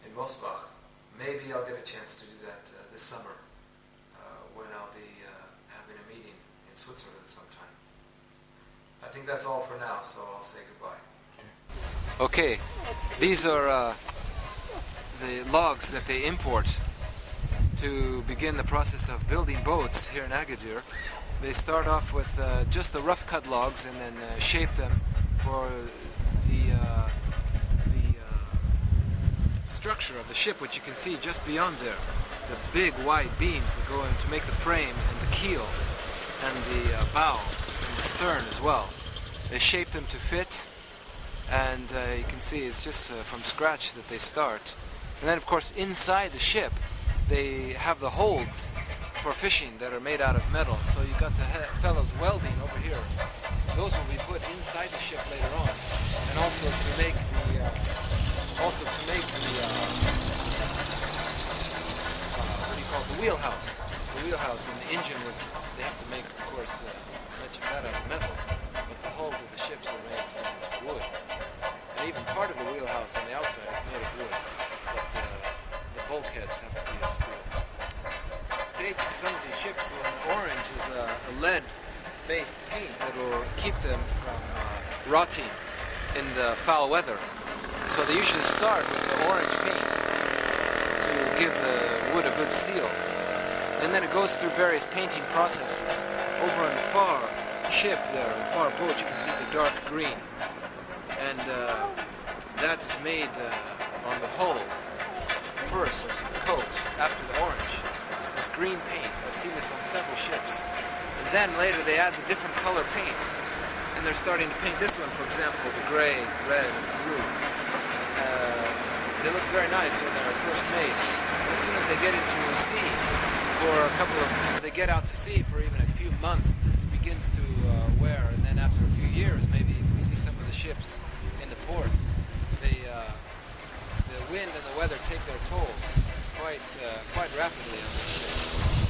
Speaker 6: in Mosbach. Maybe I'll get a chance to do that this summer when I'll be having a meeting in Switzerland sometime. I think that's all for now, so I'll say goodbye.
Speaker 9: Okay, these are the logs that they import to begin the process of building boats here in Agadir. They start off with just the rough cut logs and then shape them for the structure of the ship, which you can see just beyond there. The big wide beams that go in to make the frame and the keel and the bow and the stern as well. They shape them to fit, and you can see it's just from scratch that they start. And then of course inside the ship they have the holds for fishing that are made out of metal. So you got the fellows welding over here. Those will be put inside the ship later on, and also to make the the wheelhouse. The wheelhouse and the engine they have to make, of course, much of that out of metal. But the hulls of the ships are made from wood, and even part of the wheelhouse on the outside is made of wood. But the bulkheads have to be of steel. Stages some of these ships when the orange is a lead-based paint that will keep them from rotting in the foul weather. So they usually start with the orange paint to give the wood a good seal. And then it goes through various painting processes. Over on the far ship there, the far boat, you can see the dark green. And that is made on the hull first coat after the orange. It's this green paint. I've seen this on several ships. And then later they add the different color paints. And they're starting to paint this one, for example, the gray, red, and blue. They look very nice when they're first made. As soon as they get into the sea, if they get out to sea for even a few months, this begins to wear. And then after a few years, maybe if we see some of the ships in the port, the wind and the weather take their toll quite rapidly on these ships.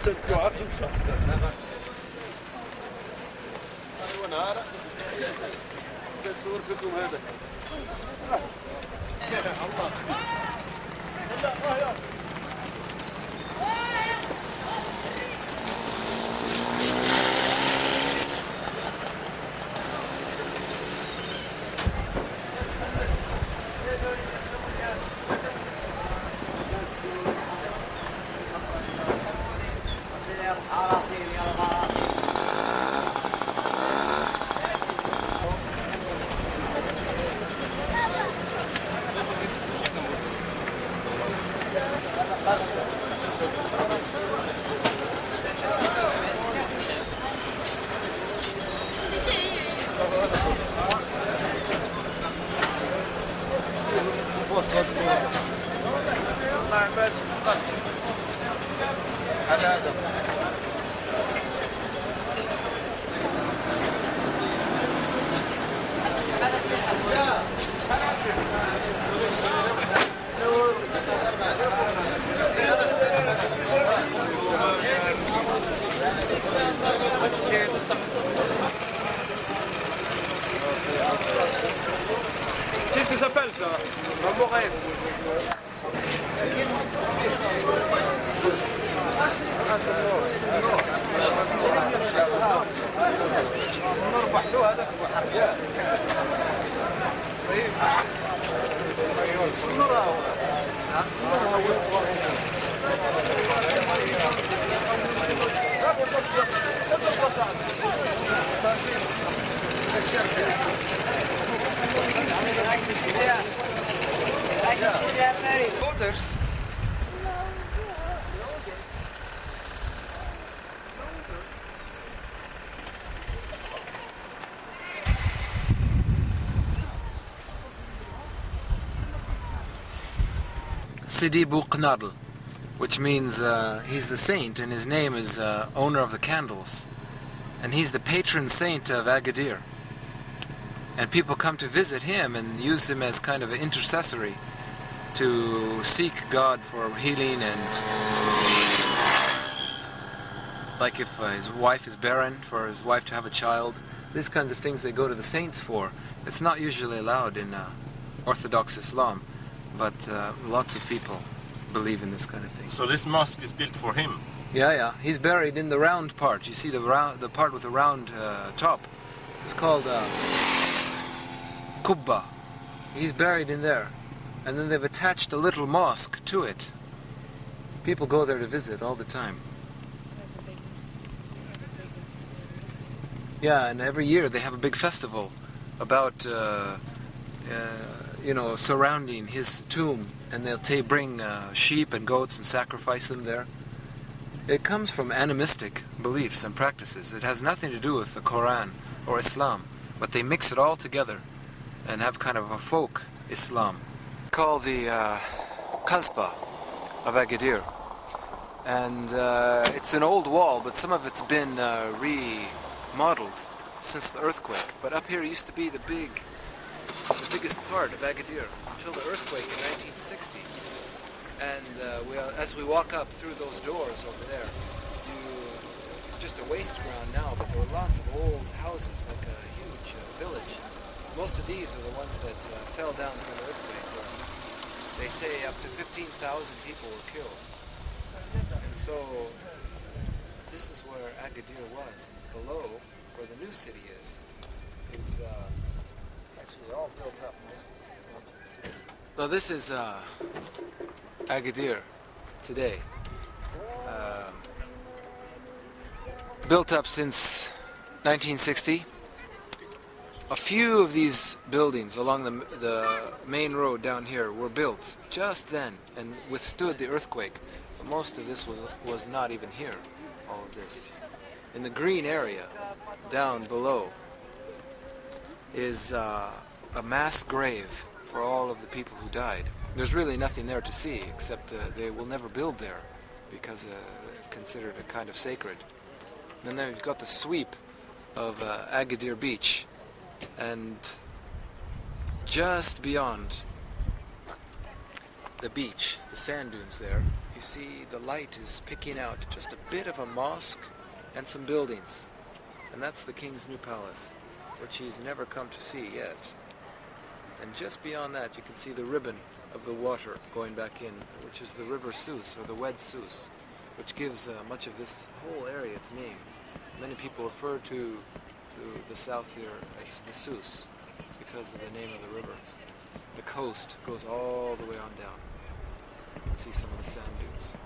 Speaker 11: تنتوعك تنفع. ايوه نهار صور فيكم هذا. الله.
Speaker 3: Qu'est-ce que ça s'appelle ça? Un rêve.
Speaker 6: Motors. Sidi Bouqnadl, which means he's the saint, and his name is owner of the candles, and he's the patron saint of Agadir. And people come to visit him and use him as kind of an intercessory to seek God for healing, and like if his wife is barren, for his wife to have a child. These kinds of things they go to the saints for. It's not usually allowed in Orthodox Islam, but lots of people believe in this kind of thing.
Speaker 3: So this mosque is built for him?
Speaker 6: Yeah. He's buried in the round part. You see the part with the round top. It's called Kubba. He's buried in there. And then they've attached a little mosque to it. People go there to visit all the time. Yeah, and every year they have a big festival about, surrounding his tomb. And they'll bring sheep and goats and sacrifice them there. It comes from animistic beliefs and practices. It has nothing to do with the Quran or Islam. But they mix it all together and have kind of a folk Islam. Called the Kasbah of Agadir. And it's an old wall, but some of it's been remodeled since the earthquake. But up here used to be the biggest part of Agadir until the earthquake in 1960. And as we walk up through those doors over there, it's just a waste ground now, but there were lots of old houses, like a huge village. Most of these are the ones that fell down during the earthquake. They say up to 15,000 people were killed. And so this is where Agadir was. And below, where the new city is actually all built up most of the 1960s. So this is Agadir today. Built up since 1960. A few of these buildings along the main road down here were built just then and withstood the earthquake. But most of this was not even here, all of this. In the green area down below is a mass grave for all of the people who died. There's really nothing there to see except they will never build there because they're considered a kind of sacred. And then you've got the sweep of Agadir Beach. And just beyond
Speaker 9: the beach, the sand dunes there, you see the light is picking out just a bit of a mosque and some buildings. And that's the king's new palace, which he's never come to see yet. And just beyond that you can see the ribbon of the water going back in, which is the River Sus, or the Wed Sus, which gives much of this whole area its name. Many people refer to the south here as the Sus because of the name of the river. The coast goes all the way on down. You can see some of the sand dunes.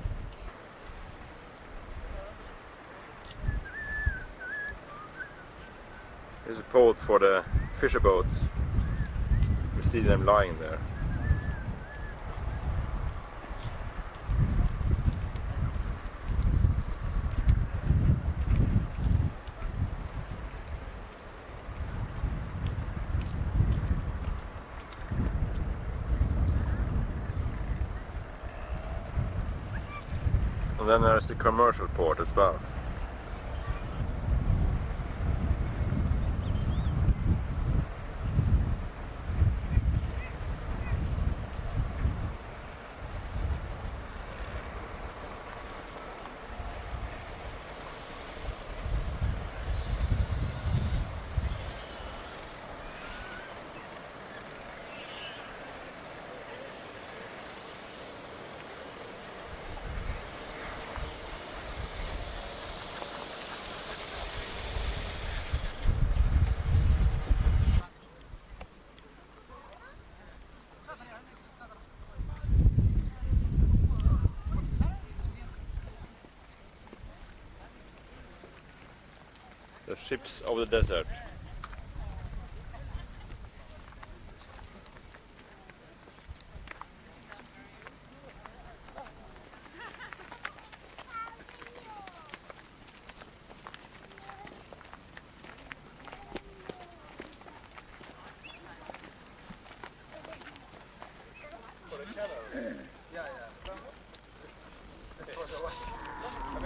Speaker 3: There's a port for the fisher boats. You see them lying there. And then there's a commercial port as well. The ships of the desert.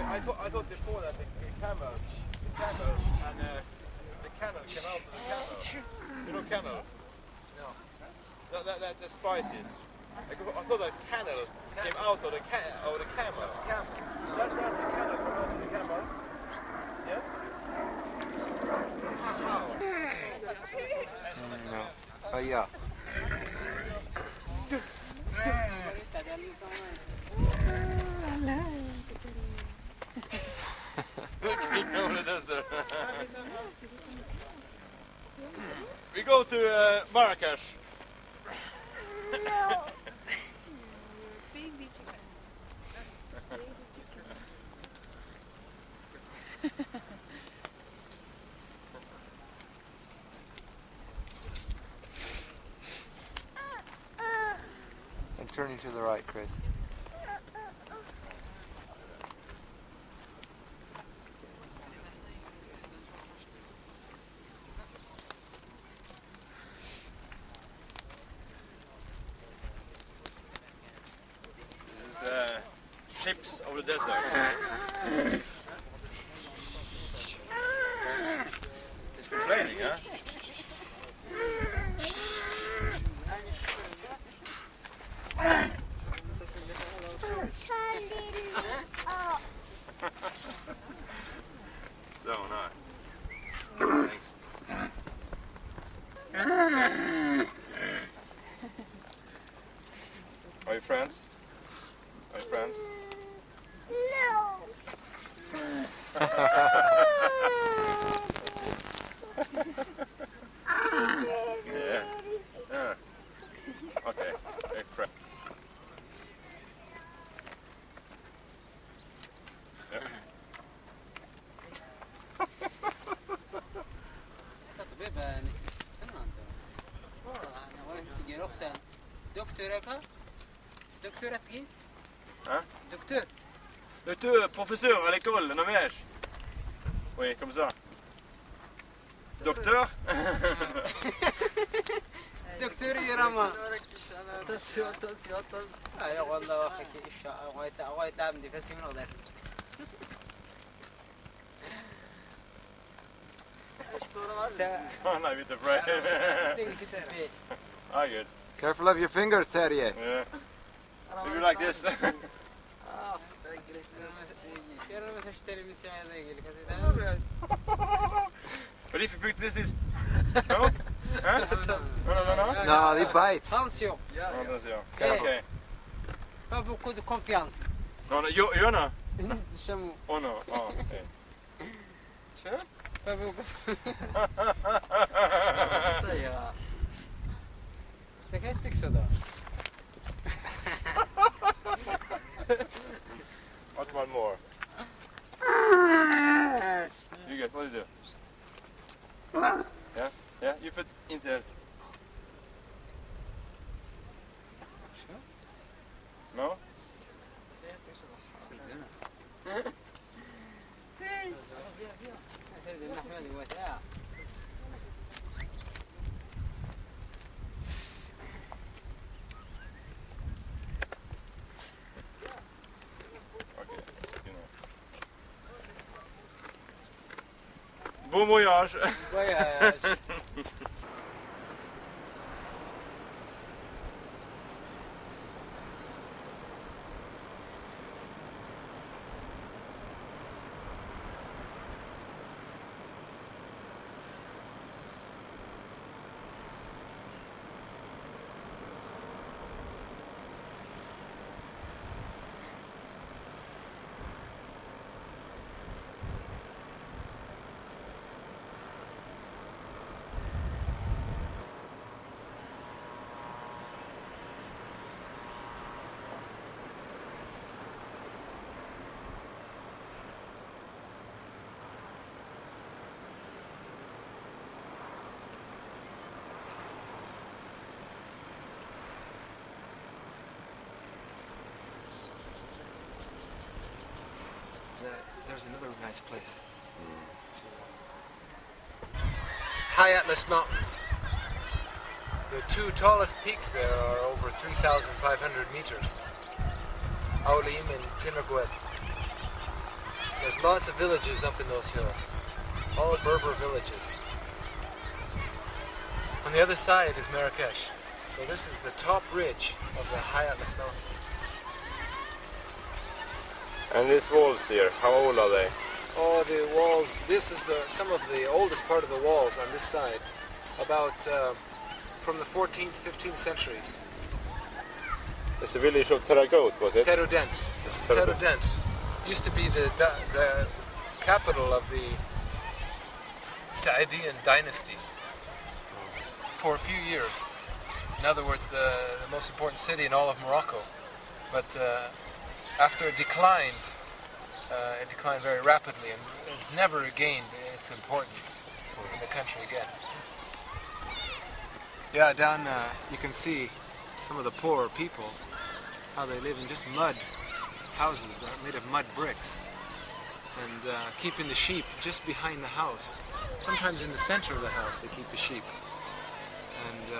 Speaker 3: I thought before that the camel and the canal came out of the camel. You know camel? No. That the spices. I thought the canal came out of the camel. That's the canal come out of the camel. Yes?
Speaker 9: No. Yeah.
Speaker 3: We go to Marrakesh.
Speaker 5: No. Baby chicken.
Speaker 9: And turning to the right, Chris.
Speaker 3: Ships of the desert. It's complaining, huh? So nice. Thanks. Are you friends? Are you friends?
Speaker 10: No.
Speaker 3: Yeah. Yeah. Okay. Hey, friend. Hein? Docteur, professeur à l'école, nommage. Oui, comme ça. Docteur?
Speaker 4: دكتور يرمى يا والله واخي وايد لعبني بس من غير
Speaker 3: Oh no, with the brain. Ah, good.
Speaker 9: Careful of your fingers, Terje.
Speaker 3: Yeah. Maybe like this. But if you put this is... No? Huh? No?
Speaker 9: No, he bites.
Speaker 4: Attention.
Speaker 3: Okay.
Speaker 4: Pas beaucoup de confiance.
Speaker 3: No, Jonna?
Speaker 4: Chamou.
Speaker 3: Oh no. Oh, okay. Sure?
Speaker 4: Pas beaucoup. Det kan inte sådär.
Speaker 3: What one more? You get, what do you do? Yeah? Yeah, you put inside. No? Okay, you know. Bon voyage!
Speaker 4: Voyage.
Speaker 9: There's another nice place. High Atlas Mountains. The two tallest peaks there are over 3,500 meters. Aulim and Timaguet. There's lots of villages up in those hills. All Berber villages. On the other side is Marrakesh. So this is the top ridge of the High Atlas Mountains.
Speaker 1: And these walls here, how old are they?
Speaker 9: Oh, the walls, this is some of the oldest part of the walls on this side. About from the 14th, 15th centuries.
Speaker 1: It's the village of Terragoat, was it?
Speaker 9: Terudent. This is Terudent. Used to be the capital of the Saadian dynasty for a few years. In other words, the most important city in all of Morocco. But after it declined very rapidly, and it's never regained its importance in the country again. Yeah, down you can see some of the poorer people, how they live in just mud houses that are made of mud bricks, and keeping the sheep just behind the house. Sometimes in the center of the house they keep the sheep. And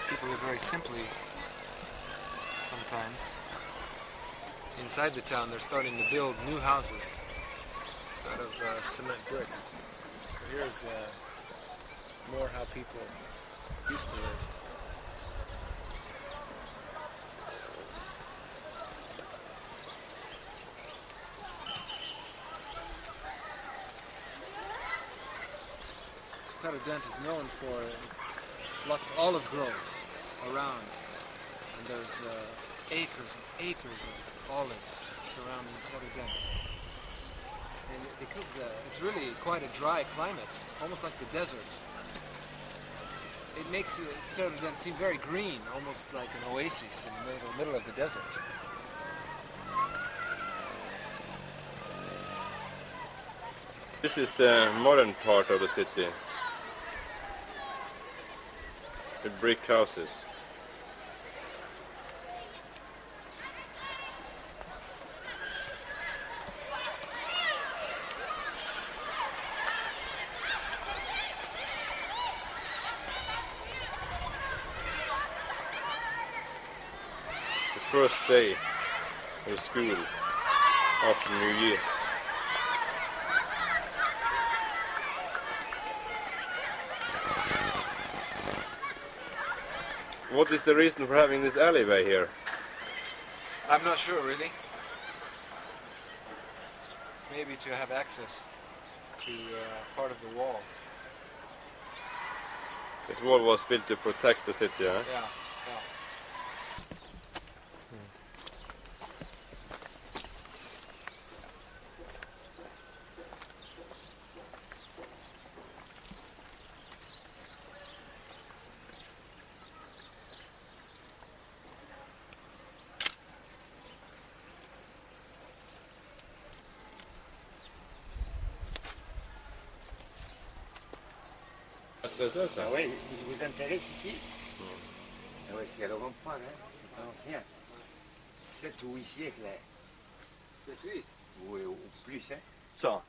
Speaker 9: people live very simply sometimes. Inside the town they're starting to build new houses out of cement bricks. So here's more how people used to live. Terudent is known for lots of olive groves around, and there's acres and acres of olives surrounding Terudent. And because it's really quite a dry climate, almost like the desert, it makes Terudent seem very green, almost like an oasis in the middle of the desert.
Speaker 1: This is the modern part of the city. With brick houses. It's the first day of school after New Year. What is the reason for having this alleyway here?
Speaker 9: I'm not sure really. Maybe to have access to part of the wall.
Speaker 1: This wall was built to protect the city, huh?
Speaker 9: Yeah.
Speaker 1: Ça, ça.
Speaker 12: Ah ouais, il vous intéresse ici? Ah ouais, c'est à le rond-point, hein? C'est ancien. 7 ou 8 siècles.
Speaker 9: 7-8
Speaker 12: ou plus, hein?
Speaker 3: Ça.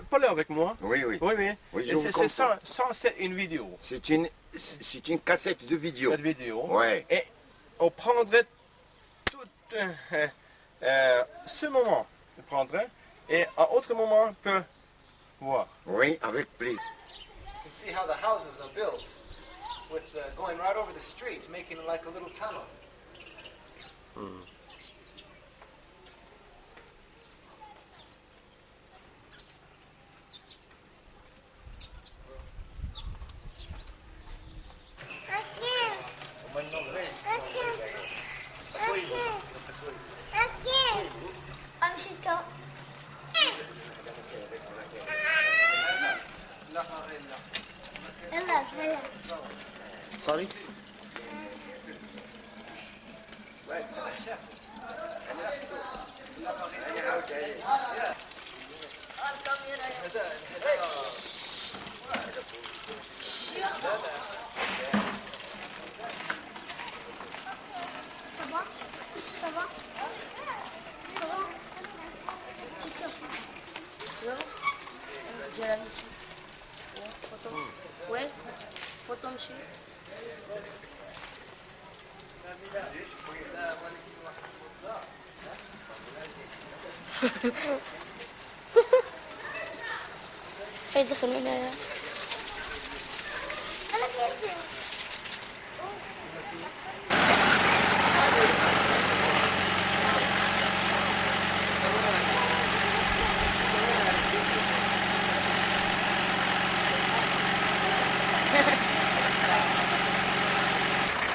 Speaker 3: Parlez avec moi.
Speaker 12: Oui, oui.
Speaker 3: Oui, mais
Speaker 12: Oui, je
Speaker 3: et
Speaker 12: vous
Speaker 3: c'est
Speaker 12: comprends.
Speaker 3: ça, c'est une vidéo.
Speaker 12: C'est une cassette de vidéo.
Speaker 3: Cette vidéo.
Speaker 12: Ouais.
Speaker 3: Et on prendrait tout ce moment, on prendrait, et à autre moment, on peut voir.
Speaker 12: Oui, avec plaisir.
Speaker 9: You can see how the houses are built, with going right over the street, making like a little tunnel.
Speaker 12: Sorry?
Speaker 10: Ouais, photo monsieur. يدخل هنا. أنا كيف؟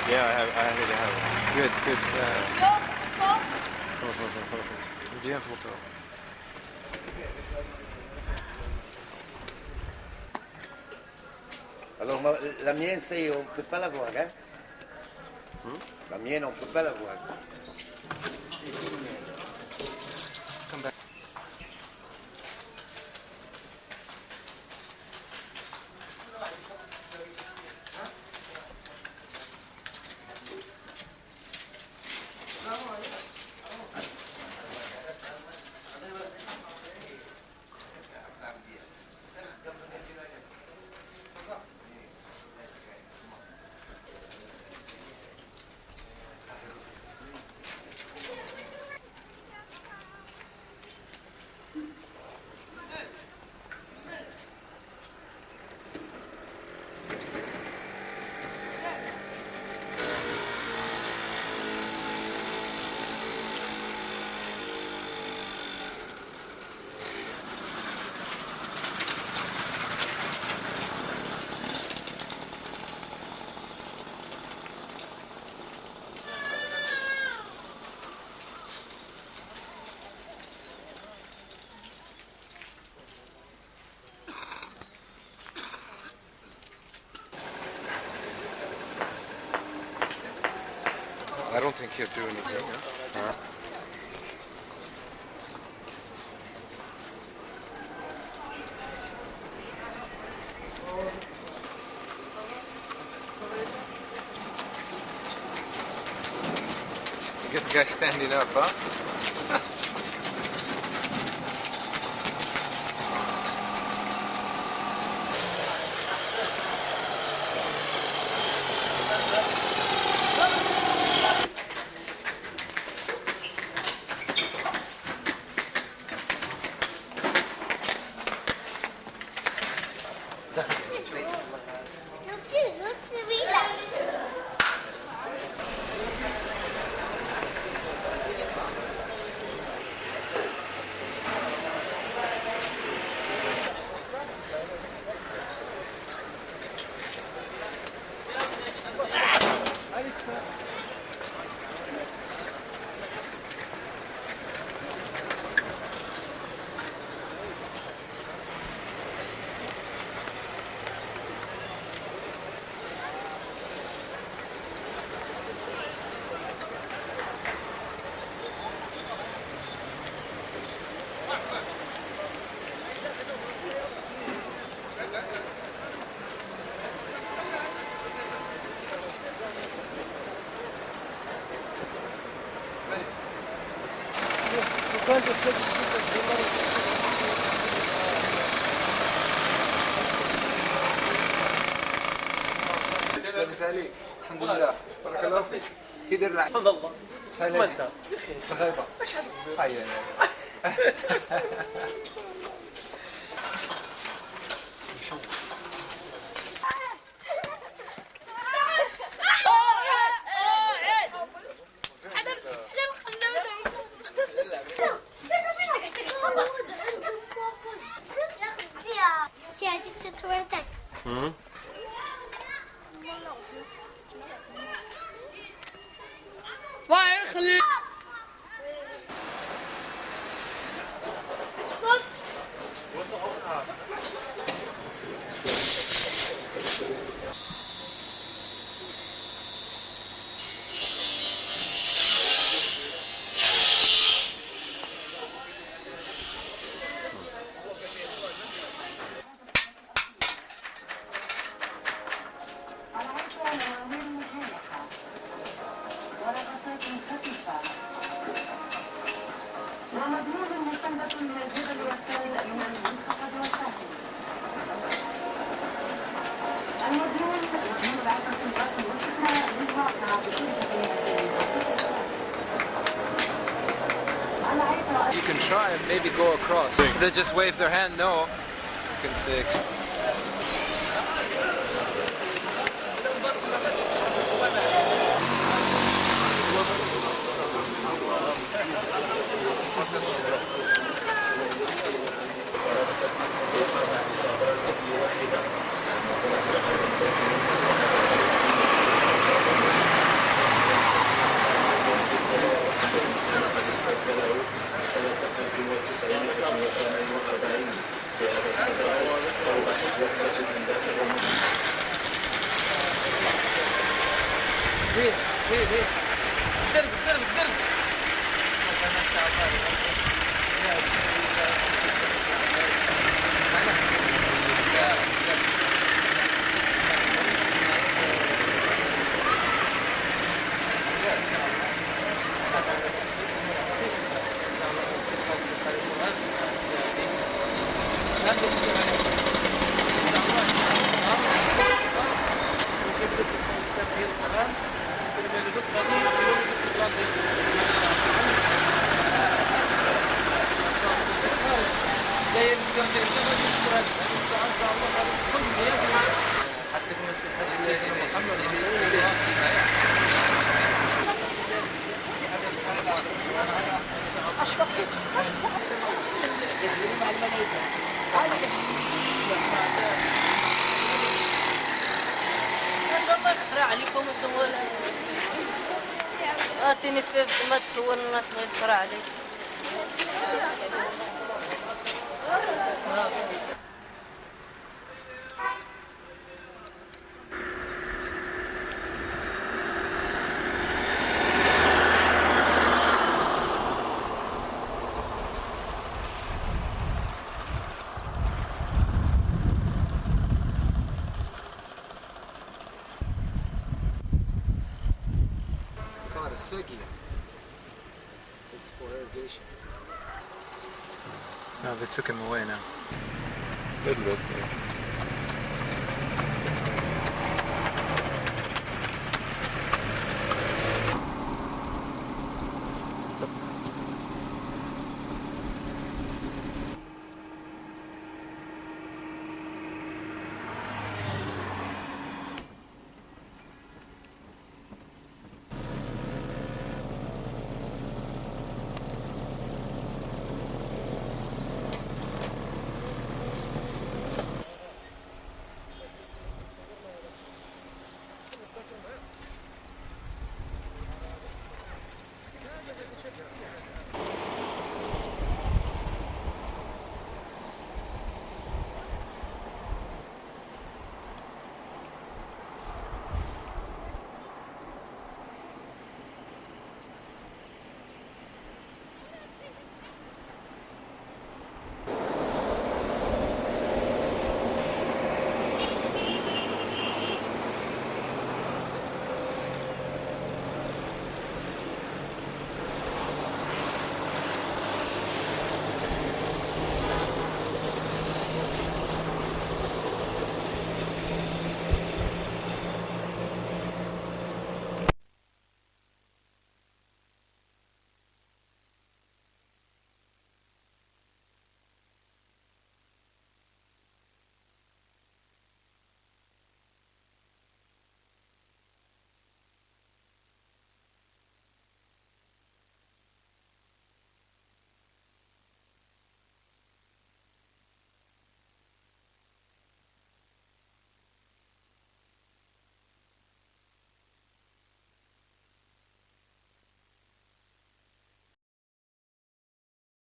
Speaker 1: Yeah, I really have it.
Speaker 9: Good. Bien photo.
Speaker 12: Alors, la mienne, c'est, on ne peut pas la voir, hein? La mienne, on ne peut pas la voir.
Speaker 9: Come back. I don't think he'll do anything. Huh? You get the guy standing up, huh? مثالي الحمد لله بارك الله فيك كي داير العين
Speaker 13: الحمد لله
Speaker 9: شحال
Speaker 13: وانت
Speaker 9: هادي الغيبه هيا
Speaker 10: وين خلي
Speaker 9: You can try and maybe go across. They just wave their hand no. You can say
Speaker 10: الله يخرع عليكم الدول اتيني في ما تصور الناس ما يخرع عليك
Speaker 9: It's for irrigation. No, they took him away now.
Speaker 1: Good look. Yeah.